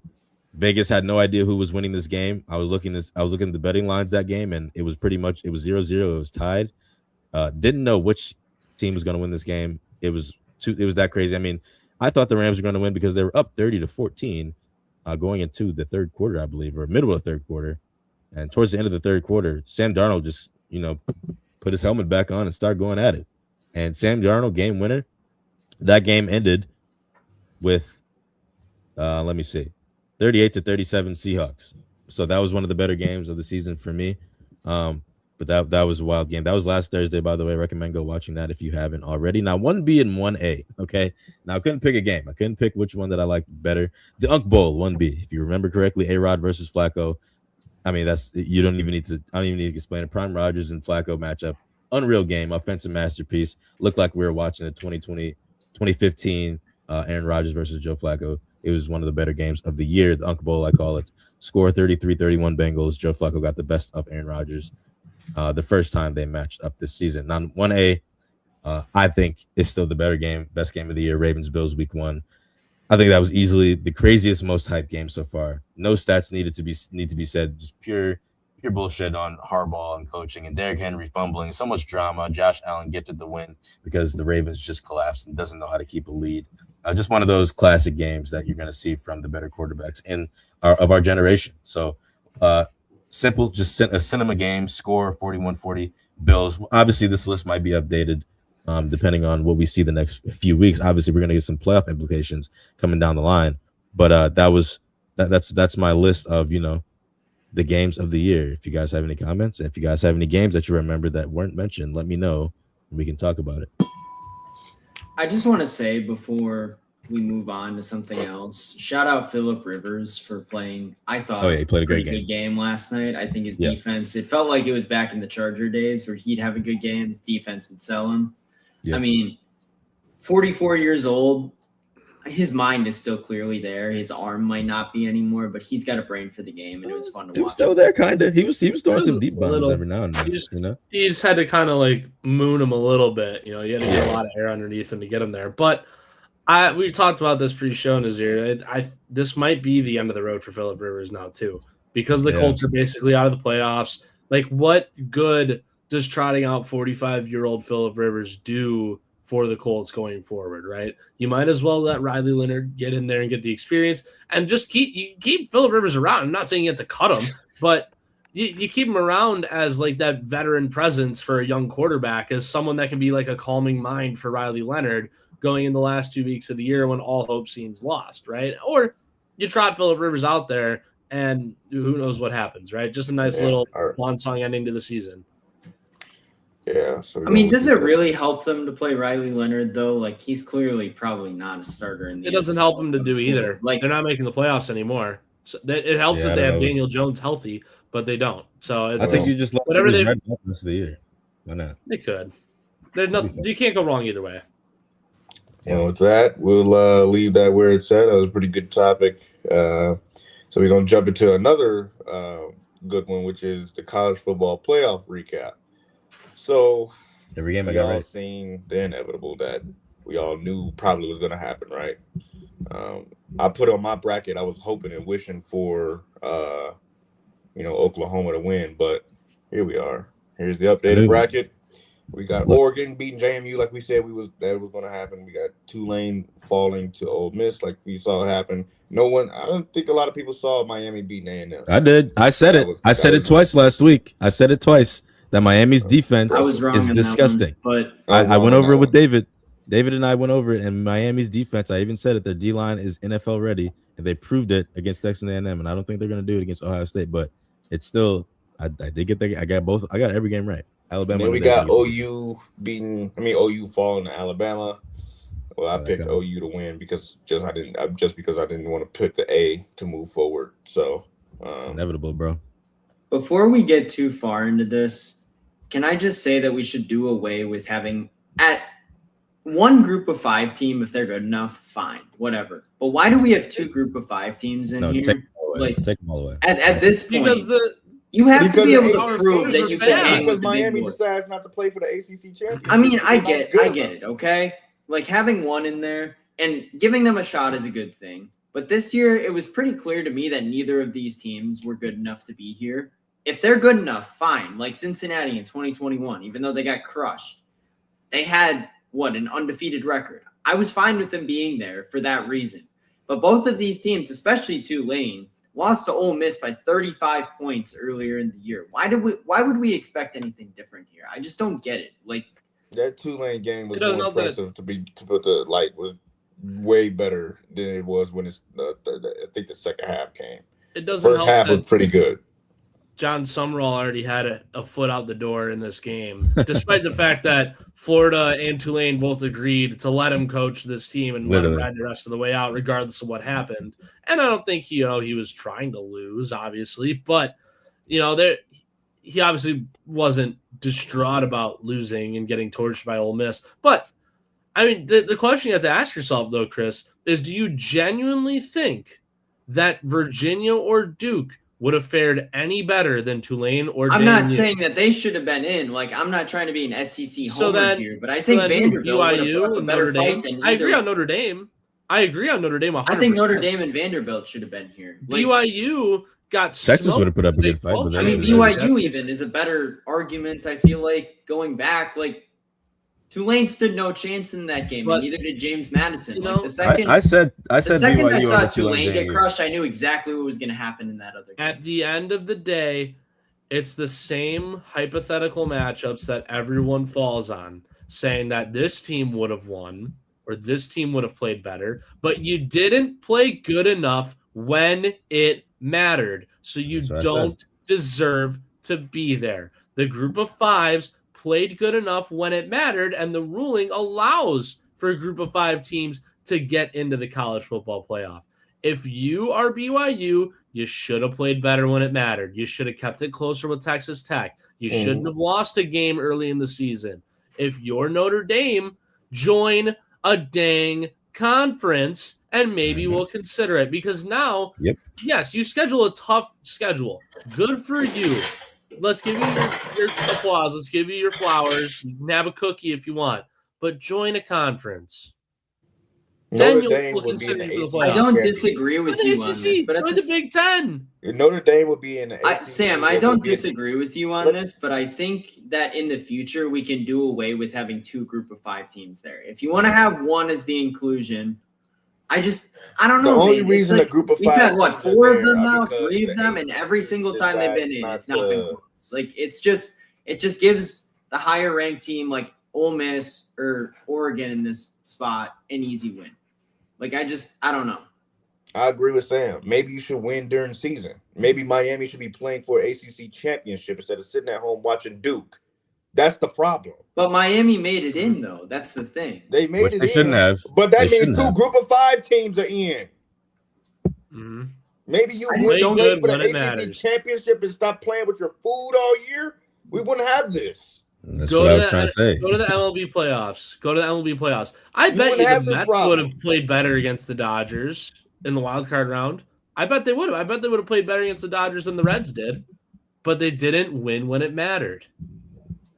Vegas had no idea who was winning this game. I was looking at the betting lines that game, and it was 0-0. It was tied. Didn't know which team was going to win this game. It was that crazy. I mean, I thought the Rams were going to win because they were up 30-14 going into the third quarter, I believe, or middle of the third quarter. And towards the end of the third quarter, Sam Darnold just, put his helmet back on and started going at it. And Sam Darnold, game winner. That game ended with, 38-37 Seahawks. So that was one of the better games of the season for me. But that was a wild game. That was last Thursday, by the way. Recommend go watching that if you haven't already. Now, 1B and 1A, okay? Now, I couldn't pick a game. I couldn't pick which one that I liked better. The Unk Bowl, 1B. If you remember correctly, A-Rod versus Flacco. I mean, I don't even need to explain it. Prime Rodgers and Flacco matchup. Unreal game, offensive masterpiece. Looked like we were watching the 2015 Aaron Rodgers versus Joe Flacco. It was one of the better games of the year. The Unk Bowl, I call it. Score 33-31 Bengals. Joe Flacco got the best of Aaron Rodgers. The first time they matched up this season. Now, 1A, I think is still the better game, best game of the year. Ravens-Bills week 1. I think that was easily the craziest, most hyped game so far. No stats need to be said. Just pure bullshit on Harbaugh and coaching and Derrick Henry fumbling. So much drama. Josh Allen gifted the win because the Ravens just collapsed and doesn't know how to keep a lead. Just one of those classic games that you're going to see from the better quarterbacks of our generation. So, simple, just a cinema game, score 41-40 Bills. Obviously, this list might be updated depending on what we see the next few weeks. Obviously, we're going to get some playoff implications coming down the line. But that's my list of, the games of the year. If you guys have any comments, and if you guys have any games that you remember that weren't mentioned, let me know and we can talk about it. I just want to say before we move on to something else, shout out Phillip Rivers for playing. I thought he played a great good game last night. I think his defense, it felt like it was back in the Charger days where he'd have a good game. Defense would sell him. Yeah. I mean, 44 years old, his mind is still clearly there. His arm might not be anymore, but he's got a brain for the game, and it was fun to watch. He was still there, kind of. He was throwing some deep bombs every now and then. He just had to kind of like moon him a little bit. He had to get a lot of air underneath him to get him there. But we talked about this pre-show, Nazir. This might be the end of the road for Phillip Rivers now too, because the Colts are basically out of the playoffs. Like, what good does trotting out 45-year-old Phillip Rivers do for the Colts going forward, right? You might as well let Riley Leonard get in there and get the experience and just keep Phillip Rivers around. I'm not saying you have to cut him, but you keep him around as like that veteran presence for a young quarterback, as someone that can be like a calming mind for Riley Leonard going in the last 2 weeks of the year when all hope seems lost, right? Or you trot Phillip Rivers out there and who knows what happens, right? Just a nice little swan song ending to the season. Yeah. So I mean, does it really help them to play Riley Leonard though? Like, he's clearly probably not a starter in the NFL. It doesn't help them to do either. Like, they're not making the playoffs anymore. So it helps that they have Daniel Jones healthy, but they don't. So I think you just let whatever they the rest of the year. Why not? They could. There's nothing. You can't go wrong either way. And with that, we'll leave that where it's at. That was a pretty good topic. So we're gonna jump into another good one, which is the college football playoff recap. So every game we all seen the inevitable that we all knew probably was going to happen, right? I put on my bracket. I was hoping and wishing for Oklahoma to win, but here we are. Here's the updated bracket. We got Oregon beating JMU like we said that was going to happen. We got Tulane falling to Ole Miss like we saw happen. I don't think a lot of people saw Miami beating A&M. I did. I said it. I said it twice last week. I said it twice. That Miami's defense is disgusting. But I went over it with David. David and I went over it, and Miami's defense, I even said it, their D-line is NFL ready, and they proved it against Texas A&M, and I don't think they're going to do it against Ohio State, but it's still, I did get I got both. I got every game right. Alabama. And then we got OU falling to Alabama. Well, I picked OU to win because I didn't want to pick the A to move forward. So it's inevitable, bro. Before we get too far into this, can I just say that we should do away with having at one group of 5 team, if they're good enough, fine, whatever. But why do we have 2 group of 5 teams in here? Take them all away. At this point, Because you have to be able the to prove that you can hang with because the big Miami boys. decides not to play for the ACC championship. I mean, I get it, okay? Like having one in there and giving them a shot is a good thing. But this year, it was pretty clear to me that neither of these teams were good enough to be here. If they're good enough, fine. Like Cincinnati in 2021, even though they got crushed, they had, an undefeated record. I was fine with them being there for that reason. But both of these teams, especially Tulane, lost to Ole Miss by 35 points earlier in the year. Why would we expect anything different here? I just don't get it. Like that Tulane game was more impressive was way better than it was when I think the second half came. It doesn't First help half was pretty good. John Summerall already had a foot out the door in this game, despite the fact that Florida and Tulane both agreed to let him coach this team and let him ride the rest of the way out, regardless of what happened. And I don't think he was trying to lose, obviously, but he obviously wasn't distraught about losing and getting torched by Ole Miss. But I mean, the question you have to ask yourself, though, Chris, is: do you genuinely think that Virginia or Duke would have fared any better than Tulane or I'm not saying that they should have been in. Like, I'm not trying to be an SEC homer here, but I think Vanderbilt would have a better fight than I agree on Notre Dame. 100%. I think Notre Dame and Vanderbilt should have been here. Like, BYU got Texas would have put up a good fight. But I mean, BYU even is a better argument, I feel like, going back. Like, Tulane stood no chance in that game, and neither did James Madison. The second I said the second BYU I saw Tulane get crushed, I knew exactly what was going to happen in that other game. At the end of the day, it's the same hypothetical matchups that everyone falls on, saying that this team would have won or this team would have played better, but you didn't play good enough when it mattered, so you don't deserve to be there. The group of 5s played good enough when it mattered, and the ruling allows for a group of 5 teams to get into the college football playoff. If you are BYU, you should have played better when it mattered. You should have kept it closer with Texas Tech. You shouldn't have lost a game early in the season. If you're Notre Dame, join a dang conference, and maybe we'll consider it, because now, yes, you schedule a tough schedule. Good for you. Let's give you your applause. Let's give you your flowers. You can have a cookie if you want, but join a conference. Then you'll consider you for the playoffs. I don't disagree with you on this, but the Big Ten. Notre Dame would be in the ACC. Sam, I don't disagree with you on this, but I think that in the future we can do away with having 2 group of 5 teams there. If you want to have one as the inclusion, I don't know. The only reason a group of 5 we've had 4 of them now, 3 of them, and every single time they've been in, it's not been close. Like it just gives the higher ranked team like Ole Miss or Oregon in this spot an easy win. Like I don't know. I agree with Sam. Maybe you should win during the season. Maybe Miami should be playing for an ACC championship instead of sitting at home watching Duke. That's the problem. But Miami made it in, though. That's the thing. They made it in. They shouldn't have. But that means 2 group of 5 teams are in. Mm-hmm. Maybe you don't wait for the ACC championship and stop playing with your food all year. We wouldn't have this. That's what I was trying to say. Go to the MLB playoffs. I bet you the Mets would have played better against the Dodgers in the wild card round. I bet they would have. I bet they would have played better against the Dodgers than the Reds did. But they didn't win when it mattered.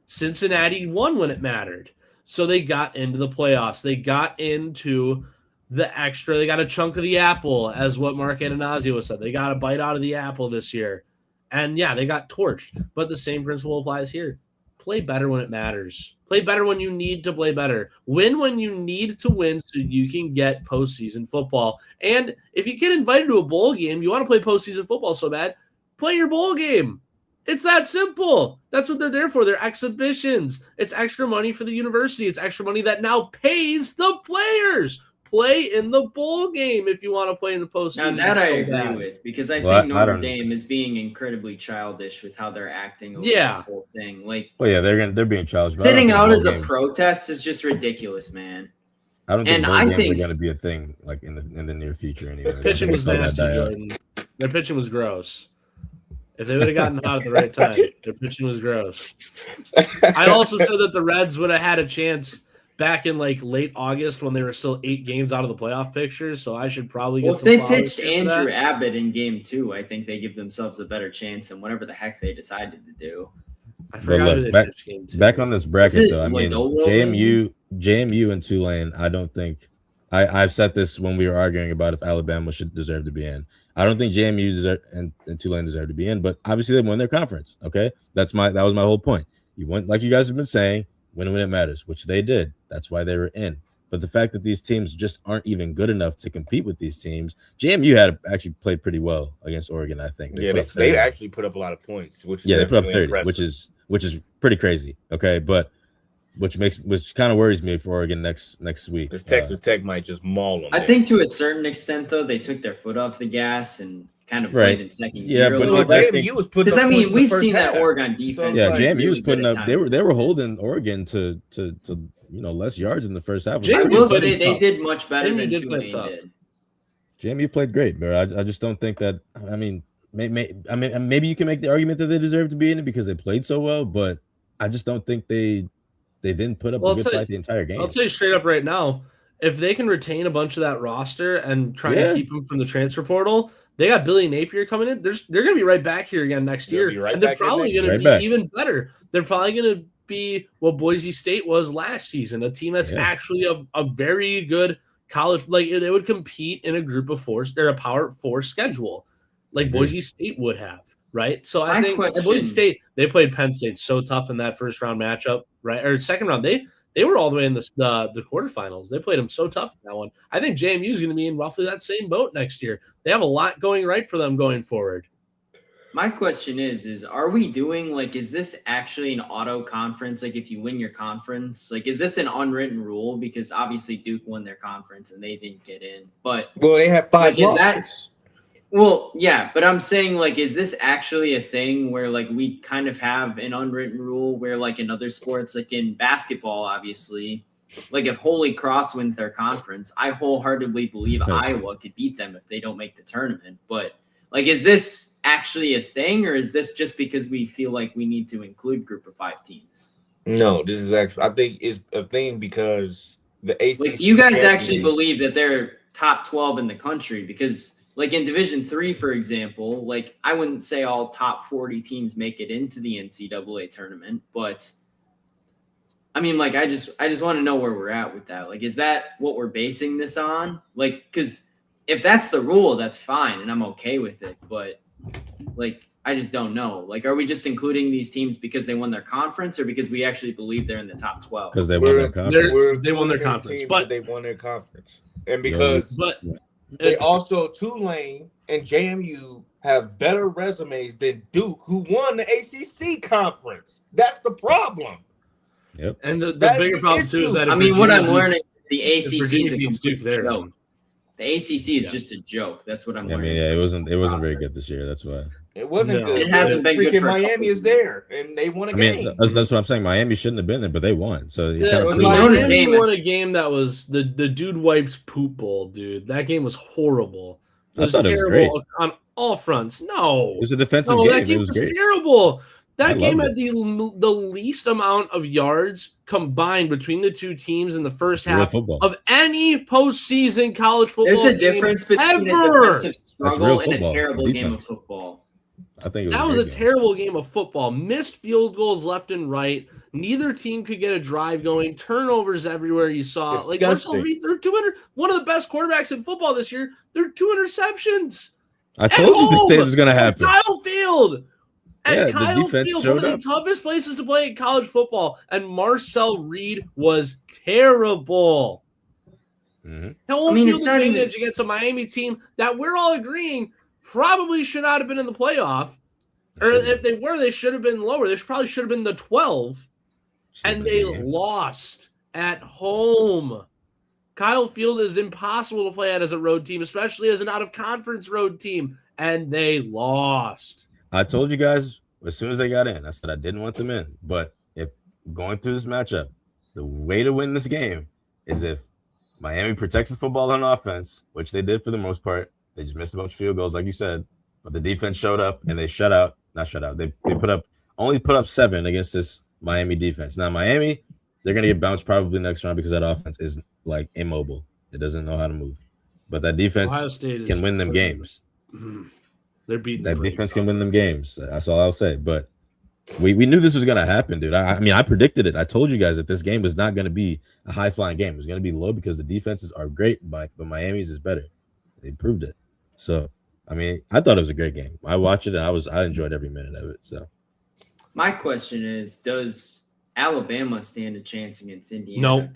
Cincinnati won when it mattered. So they got into the playoffs. They got into the extra. They got a chunk of the apple, as what Mark Antanasio said. They got a bite out of the apple this year. And yeah, they got torched. But the same principle applies here. Play better when it matters. Play better when you need to play better. Win when you need to win so you can get postseason football. And if you get invited to a bowl game, you want to play postseason football so bad, play your bowl game. It's that simple. That's what they're there for. They're exhibitions. It's extra money for the university. It's extra money that now pays the players. Play in the bowl game if you want to play in the postseason. Now that I agree with, because I think Notre Dame is being incredibly childish with how they're acting over this whole thing. Like, they're being childish. Sitting out as a protest is just ridiculous, man. I don't think bowl games are going to be a thing like in the near future anyway. Their pitching was nasty, Jordan. Their pitching was gross. If they would have gotten hot at the right time, their pitching was gross. I also said that the Reds would have had a chance back in like late August when they were still 8 games out of the playoff picture. So I should probably get Well, if some they flowers pitched for Andrew that. Abbott in game 2, I think they give themselves a better chance than whatever the heck they decided to do. I But forgot who look, they pitched game 2. back on this bracket Is it though, I mean Lodolo? JMU and Tulane. I don't think I've said this when we were arguing about if Alabama should deserve to be in. I don't think JMU and Tulane deserve to be in, but obviously they won their conference. Okay, that was my whole point. You went, like you guys have been saying, win when it matters, which they did. That's why they were in. But the fact that these teams just aren't even good enough to compete with these teams, JMU had actually played pretty well against Oregon. I think They actually put up a lot of points. Which they put up 30, impressive. which is pretty crazy. Okay, but which kind of worries me for Oregon next week. Because Texas Tech might just maul them. I think to a certain extent, though, they took their foot off the gas and kind of played in second Yeah, gear. but JMU was putting. Because I mean, we've first seen that half. Oregon defense. Yeah, like, JMU was putting really up. good They were holding Oregon to less yards in the first half. I JMU will played say tough. they did much better JMU than did play Tulane tough. did. JMU played great, but I just don't think that. I mean, maybe you can make the argument that they deserve to be in it because they played so well, but I just don't think they didn't put up a good fight the entire game. I'll tell you straight up right now, if they can retain a bunch of that roster and try to keep them from the transfer portal, they got Billy Napier coming in. They're going to be right back here again next year, and they're probably going to be even better. They're probably going to be what Boise State was last season, a team that's actually a very good college. Like they would compete in a group of 4 or a Power 4 schedule, like Boise State would have. Right, so I think Boise State, they played Penn State so tough in that first round matchup, right? Or second round, they were all the way in the quarterfinals. They played them so tough in that one. I think JMU is going to be in roughly that same boat next year. They have a lot going right for them going forward. My question is are we doing is this actually an auto conference? Like if you win your conference, is this an unwritten rule? Because obviously Duke won their conference and they didn't get in. But they have 5 losses. Well, yeah, but I'm saying is this actually a thing where we kind of have an unwritten rule where in other sports, in basketball, obviously, if Holy Cross wins their conference, I wholeheartedly believe Iowa could beat them if they don't make the tournament. But is this actually a thing, or is this just because we feel like we need to include group of 5 teams? No, this is actually, I think it's a thing because the ACC. You guys actually believe that they're top 12 in the country because in Division III, for example, I wouldn't say all top 40 teams make it into the NCAA tournament, but I mean, I just want to know where we're at with that. Is that what we're basing this on? Because if that's the rule, that's fine, and I'm okay with it. But I just don't know. Are we just including these teams because they won their conference, or because we actually believe they're in the top 12? Because they won their conference. They won their conference, but they won their conference, and because they also Tulane and JMU have better resumes than Duke, who won the ACC conference. That's the problem. Yep. And the bigger problem too is that what I'm learning is the ACC is a Duke there. joke. The ACC is just a joke. That's what I'm learning. I mean, it wasn't very good this year. That's why. It wasn't good. It hasn't been good. Miami is there, and they won a game. That's what I'm saying. Miami shouldn't have been there, but they won. So Miami won a game that was the dude wipes poop bowl, dude. That game was horrible. It was terrible on all fronts. No, it was a defensive game. That game was terrible. That game had the least amount of yards combined between the two teams in the first half of any postseason college football. There's a difference between a defensive struggle and a terrible game of football. I think that was a terrible game of football. Missed field goals left and right. Neither team could get a drive going. Turnovers everywhere you saw. Marcel Reed threw 200. One of the best quarterbacks in football this year. Threw 2 interceptions. I told you this thing was going to happen. Kyle Field. And Kyle Field, one of the toughest places to play in college football, and Marcel Reed was terrible. Mm-hmm. It's not even against a Miami team that we're all agreeing probably should not have been in the playoff, or if they were, they should have been lower. They probably should have been the 12, and they lost at home. Kyle Field is impossible to play at as a road team, especially as an out-of-conference road team, and they lost. I told you guys as soon as they got in, I said I didn't want them in. But if going through this matchup, the way to win this game is if Miami protects the football on offense, which they did for the most part. They just missed a bunch of field goals, like you said. But the defense showed up and they shut out not shutout. They only put up 7 against this Miami defense. Now Miami, they're gonna get bounced probably next round because that offense is like immobile. It doesn't know how to move. But that defense can win them games. They're beating that defense can win them games. That's all I'll say. But we knew this was gonna happen, dude. I mean, I predicted it. I told you guys that this game was not gonna be a high flying game. It was gonna be low because the defenses are great, but Miami's is better. They proved it. So I mean, I thought it was a great game. I watched it and I enjoyed every minute of it. So my question is, does Alabama stand a chance against Indiana? No.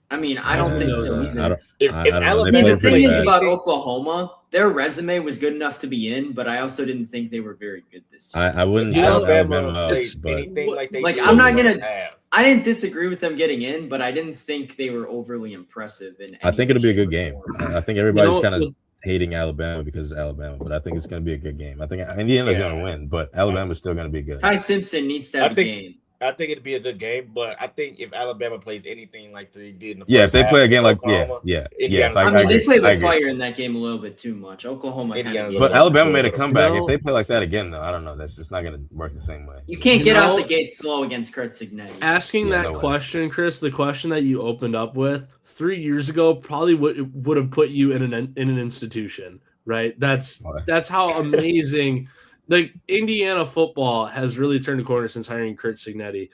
I mean, I don't think so either. If Alabama, the thing is about Oklahoma, their resume was good enough to be in, but I also didn't think they were very good this year. I wouldn't Alabama anything like they I'm not gonna have. I didn't disagree with them getting in, but I didn't think they were overly impressive. I think it'll be a good game. I think everybody's kind of hating Alabama because it's Alabama, but I think it's going to be a good game. I think Indiana's going to win, but Alabama's still going to be good. Ty Simpson needs to have a game. I think it'd be a good game, but I think if Alabama plays anything like they did in the if they play again like I mean, they played with fire in that game a little bit too much. Oklahoma, but Alabama made a comeback. If they play like that again, though, I don't know. That's just not going to work the same way. You can't get out the gate slow against Curt Cignetti. Asking that question, Chris, the question that you opened up with 3 years ago probably would have put you in an institution, right? That's how amazing. Like Indiana football has really turned a corner since hiring Curt Cignetti.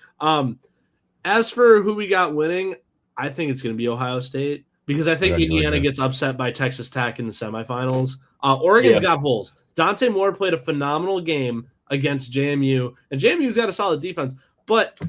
As for who we got winning, I think it's going to be Ohio State because I think Indiana gets upset by Texas Tech in the semifinals. Oregon's got Bulls. Dante Moore played a phenomenal game against JMU, and JMU's got a solid defense, but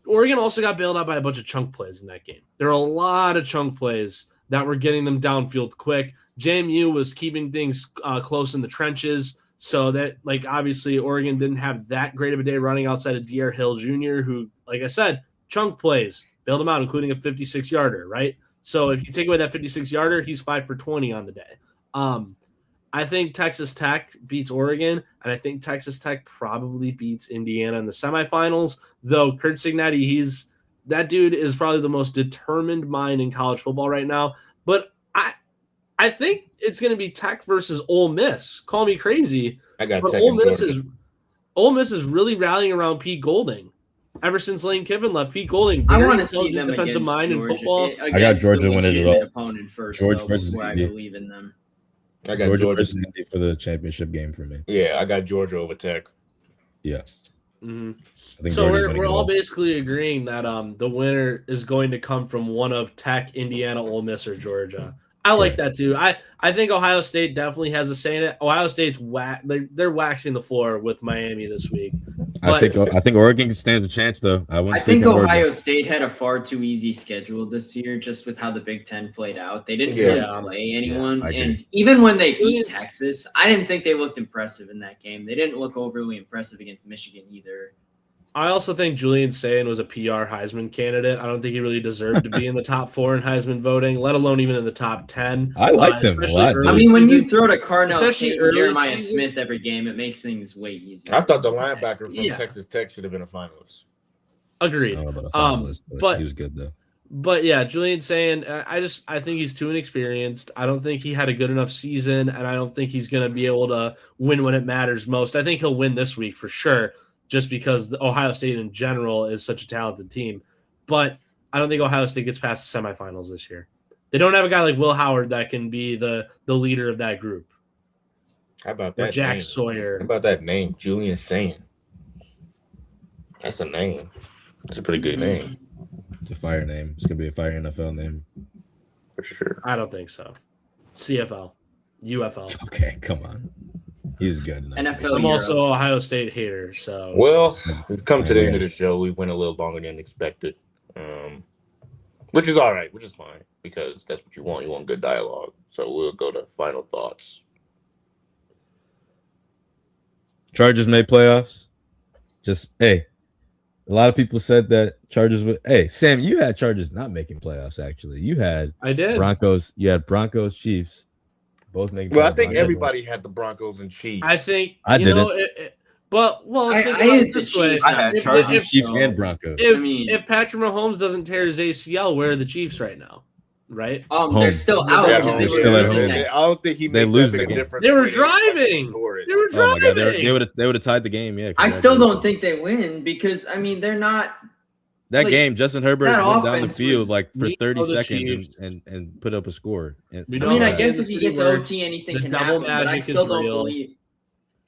Oregon also got bailed out by a bunch of chunk plays in that game. There are a lot of chunk plays that were getting them downfield quick. JMU was keeping things close in the trenches. So that, like, obviously Oregon didn't have that great of a day running outside of DR Hill Jr., who, like I said, chunk plays, bailed him out, including a 56-yarder, right? So if you take away that 56-yarder, he's 5 for 20 on the day. I think Texas Tech beats Oregon, and I think Texas Tech probably beats Indiana in the semifinals, though Curt Cignetti, that dude is probably the most determined mind in college football right now. But I think it's going to be Tech versus Ole Miss. Call me crazy. I got but Ole Miss is really rallying around Pete Golding. Ever since Lane Kiffin left, Pete Golding, I want to see them defensive mind in football. I got Georgia winning it all. Opponent first, Georgia versus I believe in them. I got Georgia versus Indy for the championship game for me. Yeah, I got Georgia over Tech. Yeah. Mm-hmm. So we're all basically agreeing that the winner is going to come from one of Tech, Indiana, Ole Miss, or Georgia. I like that too. I think Ohio State definitely has a say in it. Ohio State's they're waxing the floor with Miami this week. But I think Oregon stands a chance though. I think Ohio State had a far too easy schedule this year, just with how the Big Ten played out. They didn't really play anyone, and even when they beat Texas, I didn't think they looked impressive in that game. They didn't look overly impressive against Michigan either. I also think Julian Sayin was a PR Heisman candidate. I don't think he really deserved to be in the top 4 in Heisman voting, let alone even in the top 10. I liked him a lot. I mean, when you throw to Cardinal Jeremiah Smith every game, it makes things way easier. I thought the linebacker from Texas Tech should have been a finalist. Agreed. But he was good though. But yeah, Julian Sayin, I think he's too inexperienced. I don't think he had a good enough season, and I don't think he's going to be able to win when it matters most. I think he'll win this week for sure, just because the Ohio State in general is such a talented team. But I don't think Ohio State gets past the semifinals this year. They don't have a guy like Will Howard that can be the leader of that group. How about that? Or Jack name? Sawyer. How about that name, Julian Sayin? That's a name. That's a pretty good name. It's a fire name. It's gonna be a fire NFL name. For sure. I don't think so. CFL. UFL. Okay, come on. He's good enough. NFL. I'm also an Ohio State hater, so. Well, we've come to the end of the show. We went a little longer than expected, which is all right, which is fine, because that's what you want. You want good dialogue. So we'll go to final thoughts. Chargers made playoffs. A lot of people said that Chargers would. Hey, Sam, you had Chargers not making playoffs. Actually, I did. Broncos. You had Broncos, Chiefs. Both making. Well, I think everybody had the Broncos and Chiefs. I think I didn't. I had this way. I had Chargers, Chiefs, and Broncos. If Patrick Mahomes doesn't tear his ACL, where are the Chiefs right now? right? They're Home. still Yeah, out Yeah, because they're they still were at losing home. that. I don't think he They makes lose that the big a game. difference. They were when they fucking driving. score it. They were Oh my god, driving. they would have tied the game. Yeah, I still don't congratulations. think they win because I mean they're not. That like, game. Justin Herbert that went down the offense field was- like for We 30 know the seconds Chiefs. and put up a score. And, We I know mean, how I guess Kansas if you City get to works. OT, anything The can double happen. But I magic still is don't real. believe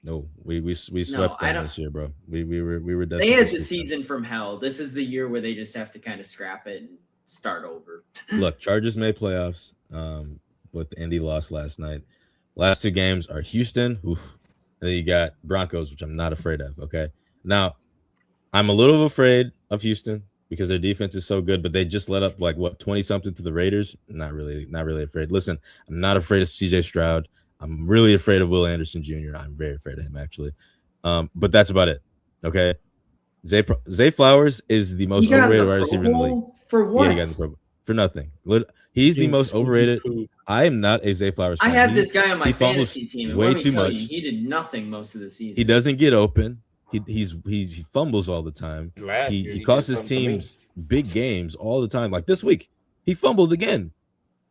no, we swept I them don't- this year, bro. We were destined they to had sweep the them. season from hell. This is the year where they just have to kind of scrap it and start over. Look, Chargers made playoffs, but the Indy lost last night. Last two games are Houston, oof, and then you got Broncos, which I'm not afraid of. Okay, now I'm a little afraid of Houston because their defense is so good, but they just let up like 20 something to the Raiders. Not really afraid. Listen, I'm not afraid of CJ Stroud. I'm really afraid of Will Anderson Jr. I'm very afraid of him actually, but that's about it. Okay, Zay Flowers is the most He got overrated the wide Pro receiver in the league. Bowl for what? Yeah, he got in the Pro Bowl for nothing. He's the most overrated. I am not a Zay Flowers fan. I had this guy on my he fumbles fantasy team. And way let me too tell much. You, he did nothing most of the season. He doesn't get open. He fumbles all the time. Last year, He did costs his something to me. teams big games all the time. Like this week, he fumbled again.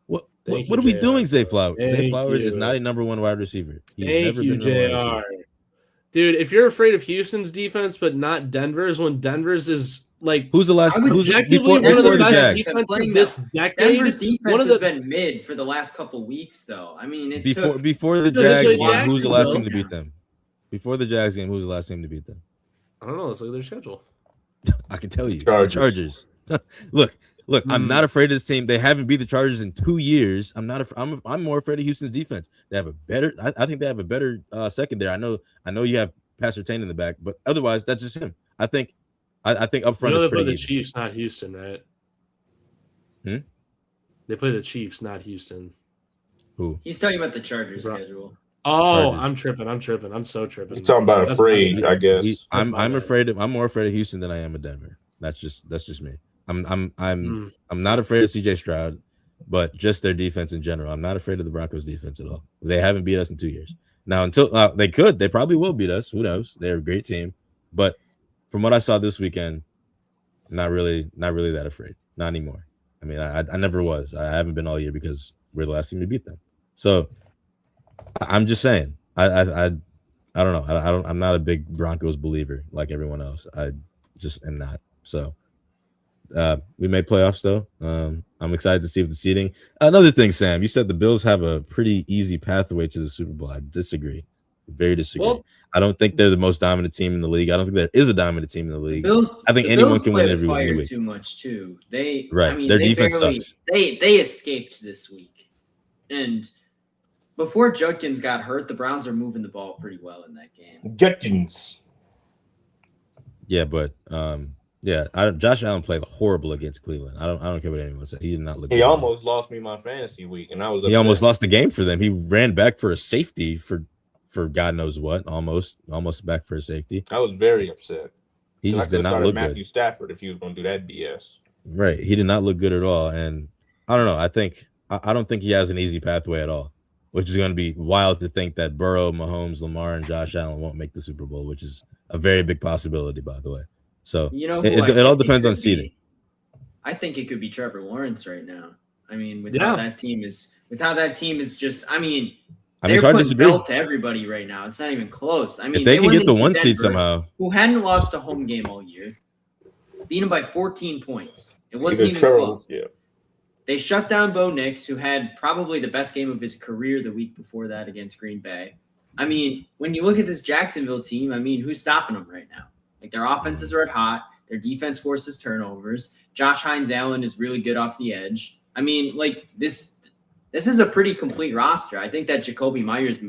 What Thank are you, we JR. doing, Zay Flowers? Zay Thank Flowers is you. not a number one wide receiver. He's Thank never you, been a number one wide JR. receiver. Dude, if you're afraid of Houston's defense but not Denver's, when Denver's is like Who's the last? I would Who's objectively before, one of before the the best Jags? defenses this decade, Denver's defense one of has the been mid for the last couple weeks, though. I mean, Before the Dude, Jags the game, who's the last team to Jacksonville. beat them? Before the Jags game, who's the last team to beat them? I don't know. Let's look at their schedule. I can tell you, Chargers. the Chargers. Look, I'm not afraid of this team. They haven't beat the Chargers in 2 years. I'm more afraid of Houston's defense. They have a better. I think they have a better secondary. I know you have Pastor Tain in the back, but otherwise that's just him. I think up front You know is they play pretty the easy. Chiefs, not Houston, right? They play the Chiefs, not Houston. Who? he's talking about the Chargers Bro. schedule. Oh, Chargers. I'm tripping. I'm so tripping. He's talking about That's afraid, my I guess. That's my I'm bad. afraid. I'm more afraid of Houston than I am of Denver. That's just me. I'm Mm. not afraid of CJ Stroud, but just their defense in general. I'm not afraid of the Broncos defense at all. They haven't beat us in 2 years. Now, until they probably will beat us. Who knows? They're a great team, but from what I saw this weekend, not really that afraid. Not anymore. I mean, I never was. I haven't been all year because we're the last team to beat them. So I'm just saying. I don't know. I'm not a big Broncos believer like everyone else. I just am not. So we made playoffs though. I'm excited to see if the seeding. Another thing, Sam, you said the Bills have a pretty easy pathway to the Super Bowl. I disagree. Very disagree. Well, I don't think they're the most dominant team in the league. I don't think there is a dominant team in the league. Bills, I think the anyone Bills can win play every with fire week. too much too. They Right. I mean, Their they defense barely, sucks. They escaped this week, and before Judkins got hurt, the Browns are moving the ball pretty well in that game. Judkins. Yeah, but Josh Allen played horrible against Cleveland. I don't care what anyone says. He did not look. He good. almost lost me my fantasy week, and I was. He upset. almost lost the game for them. He ran back for a safety for God knows what. Almost back for a safety. I was very upset. He 'Cause just I did could've not started look Matthew good. Stafford if he was going to do that BS. Right. He did not look good at all. And I don't know. I don't think he has an easy pathway at all, which is going to be wild to think that Burrow, Mahomes, Lamar, and Josh Allen won't make the Super Bowl, which is a very big possibility, by the way. So You know, it who I all think depends could on be? seeding. I think it could be Trevor Lawrence right now. I mean, with Yeah. how that team is just. I mean, I mean, they're it's hard to putting disagree. belt to everybody right now. It's not even close. I mean, If they can went get the into 1 seed Denver, somehow, who hadn't lost a home game all year, beat them by 14 points. It wasn't Either even Trevor- close. Yeah. They shut down Bo Nix, who had probably the best game of his career the week before that against Green Bay. I mean, when you look at this Jacksonville team, I mean, who's stopping them right now? Like, their offense is red hot. Their defense forces turnovers. Josh Hines-Allen is really good off the edge. I mean, like, this is a pretty complete roster. I think that Jacoby Myers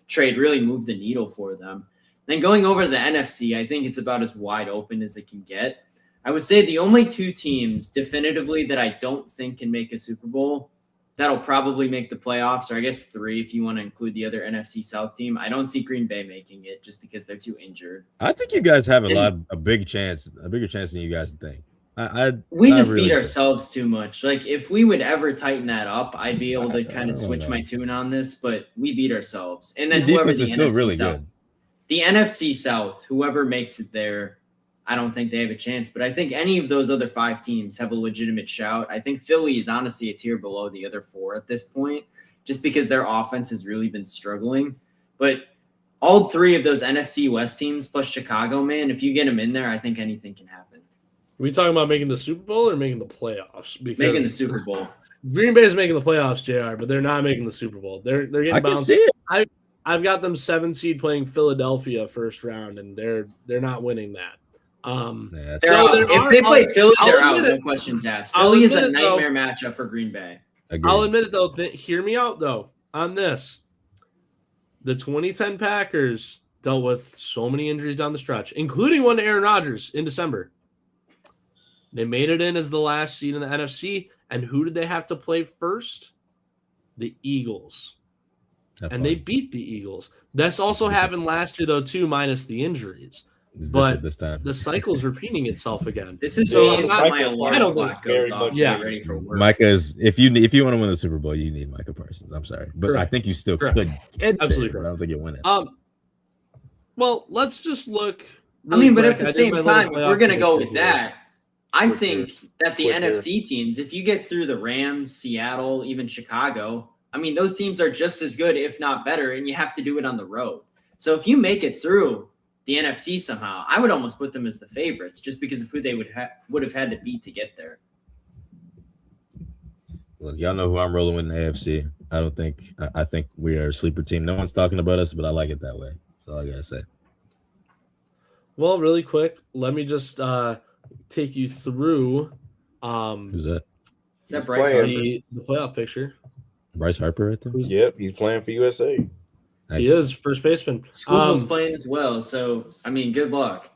trade really moved the needle for them. Then going over to the NFC, I think it's about as wide open as it can get. I would say the only 2 teams definitively that I don't think can make a Super Bowl that'll probably make the playoffs, or I guess 3 if you want to include the other NFC South team. I don't see Green Bay making it just because they're too injured. I think you guys have a bigger chance than you guys think. We I just really beat do. ourselves too much. Like, if we would ever tighten that up, I'd be able to kind of don't switch know. my tune on this, but we beat ourselves. And then Your whoever defense the is still NFC really South, good. the NFC South, whoever makes it there, I don't think they have a chance. But I think any of those other 5 teams have a legitimate shout. I think Philly is honestly a tier below the other 4 at this point, just because their offense has really been struggling. But all 3 of those NFC West teams plus Chicago, man, if you get them in there, I think anything can happen. Are we talking about making the Super Bowl or making the playoffs? Because Making the Super Bowl. Green Bay is making the playoffs, JR, but they're not making the Super Bowl. They're getting I can bounced. see it. I've got them 7 seed playing Philadelphia first round, and they're not winning that. Yeah, They're out. If they play Philly, they're out. No it. questions asked. I'll Philly is a admit it, though. nightmare matchup for Green Bay. agreed. I'll admit it, though. Hear me out, though, on this. The 2010 Packers dealt with so many injuries down the stretch, including one to Aaron Rodgers in December. They made it in as the last seed in the NFC, and who did they have to play first? The Eagles. Have And fun. they beat the Eagles. This also happened last year, though, too, minus the injuries. It's but different this time. The cycle's repeating itself again. This is So me I'm until not- my I alarm don't clock think goes very off much- to Yeah. get ready for work. Micah is if you want to win the Super Bowl, you need Micah Parsons. I'm sorry, but I Correct. think you still Correct. could get Absolutely there, but I don't think you win it. Well, let's just look. I mean, but really at quick. the I did same my little time, if playoff we're going to go prediction with here. that, I Quicker. think that the Quicker. NFC teams, if you get through the Rams, Seattle, even Chicago, I mean, those teams are just as good, if not better, and you have to do it on the road. So if you make it through the NFC somehow, I would almost put them as the favorites just because of who they would have had to beat to get there. Look, y'all know who I'm rolling with in the AFC. I think we are a sleeper team. No one's talking about us, but I like it that way. That's all I gotta say. Well, really quick, let me just take you through Who's that? Is that He's Bryce playing. Harper? the playoff picture. Bryce Harper right there? Yep, he's playing for USA. He Nice. is first baseman. Scooble's playing as well. So, I mean, good luck.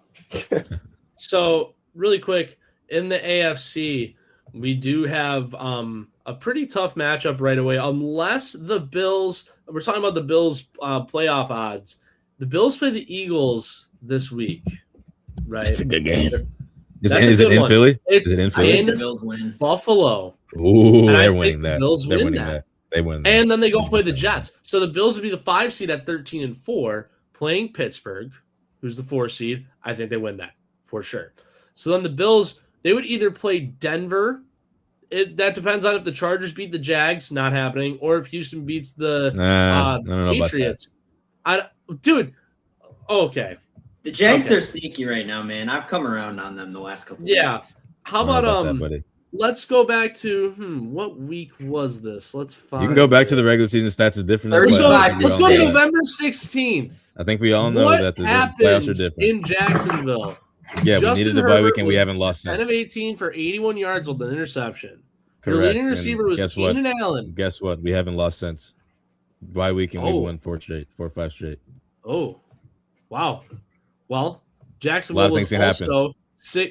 So, really quick, in the AFC, we do have a pretty tough matchup right away, unless the Bills. We're talking about the Bills playoff odds. The Bills play the Eagles this week, right? It's a good game. Is That's a it good in one. Philly? It's Is it in I Philly? think the Bills win. Buffalo. Ooh, And I they're think winning the that. Bills They're win winning that. that. They win that. And then they go play the Jets. So the Bills would be the 5 seed at 13-4, playing Pittsburgh, who's the 4 seed. I think they win that for sure. So then the Bills, they would either play Denver. That depends on if the Chargers beat the Jags, not happening, or if Houston beats the Nah, I don't know about that. Patriots. Okay. The Jags Okay. are sneaky right now, man. I've come around on them the last couple Yeah. of weeks. How I don't know about that, buddy? let's go back to what week was this? Let's find You can go back to it. the regular season stats is different. than Let's go, playoffs. I 35 think we let's all go to know that. November 16th. I think we all know What that the happened playoffs are different. in Jacksonville? Yeah, Justin we needed a bye Herbert week and we was haven't lost 10 since. of 18 for 81 yards with an interception. Your Correct. leading And receiver was guess what? Keenan Allen. Guess what? We haven't lost since. Bye week and we Oh. won 4 or 5 straight. Oh, wow. Well, A lot Jacksonville of was things can happen. also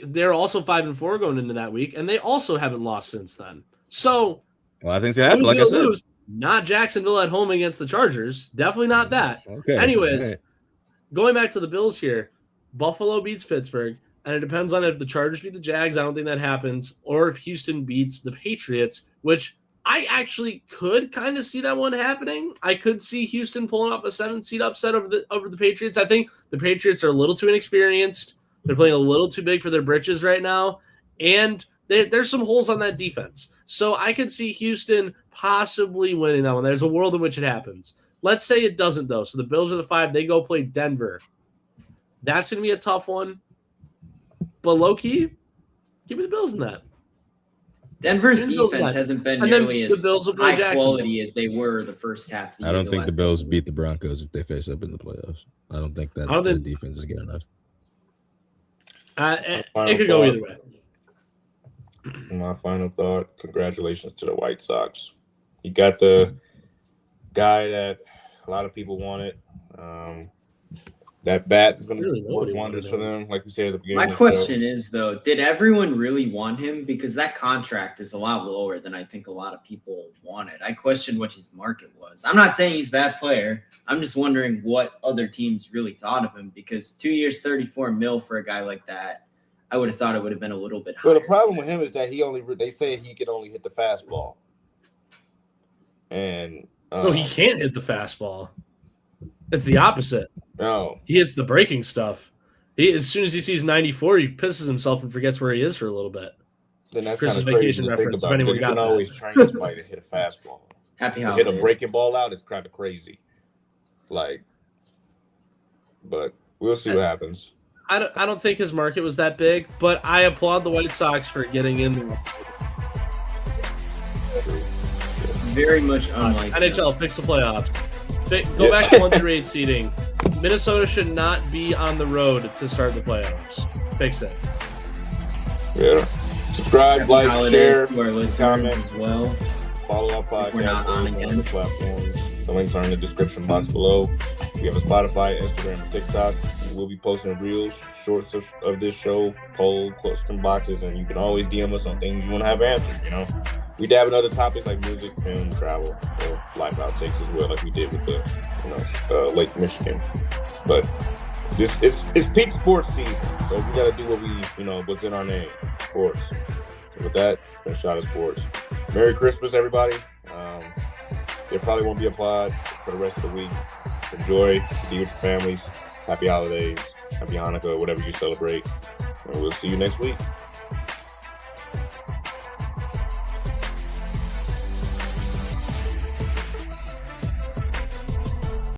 they're also 5-4 going into that week, and they also haven't lost since then. So A lot of things can happen, who's like I gonna said. lose? Not Jacksonville at home against the Chargers. Definitely not that. Okay. Anyways, all right. Going back to the Bills here, Buffalo beats Pittsburgh, and it depends on if the Chargers beat the Jags. I don't think that happens, or if Houston beats the Patriots, which I actually could kind of see that one happening. I could see Houston pulling off a 7-seed upset over the Patriots. I think the Patriots are a little too inexperienced. They're playing a little too big for their britches right now, and there's some holes on that defense. So I could see Houston possibly winning that one. There's a world in which it happens. Let's say it doesn't, though. So the Bills are the 5. They go play Denver. That's going to be a tough one. But low-key, give me the Bills in that. Denver's And the Bills defense won. hasn't been And then nearly the as Bills will play high Jacksonville. quality as they were the first half of the I year. don't think the last Bills couple beat the weeks. Broncos if they face up in the playoffs. I don't think that I don't the think- defense is good enough. It could go either way. My final thought: congratulations to the White Sox. You got the guy that a lot of people wanted. That bat is going to Really, work nobody wonders wanted for him. them, like we said at the beginning. My of the question is, though, did everyone really want him? Because that contract is a lot lower than I think a lot of people wanted. I question what his market was. I'm not saying he's a bad player. I'm just wondering what other teams really thought of him, because 2 years, $34 million for a guy like that, I would have thought it would have been a little bit higher. Well, the problem with him is that they say he can only hit the fastball, and No, he can't hit the fastball. It's the opposite. no. He hits the breaking stuff. As soon as he sees 94, he pisses himself and forgets where he is for a little bit. Then that's Chris's kind of vacation crazy to think reference, if about. anyone You got can that. always train somebody to hit a fastball. Happy To holidays. hit a breaking ball out is kind of crazy. Like, but we'll see what happens. I don't think his market was that big, but I applaud the White Sox for getting in there. Very much unlike NHL, fix the playoffs. Go back to 1-8 seeding. Minnesota should not be on the road to start the playoffs. Fix it. Yeah. Subscribe, Happy like, holidays share, to our listeners comment, as well. follow our If we're not podcast on on again. other platforms. The links are in the description box below. We have a Spotify, Instagram, and TikTok. We'll be posting reels, shorts of this show, poll, question boxes, and you can always DM us on things you want to have answered. You know, we dab in other topics like music, film, travel, or life outtakes as well, like we did with the Lake Michigan. But it's peak sports season, so we got to do what's in our name, of course. So with that, it's been Shot of Sports. Merry Christmas, everybody. There probably won't be a pod for the rest of the week. Enjoy, be with your families. Happy holidays, happy Hanukkah, whatever you celebrate. And we'll see you next week.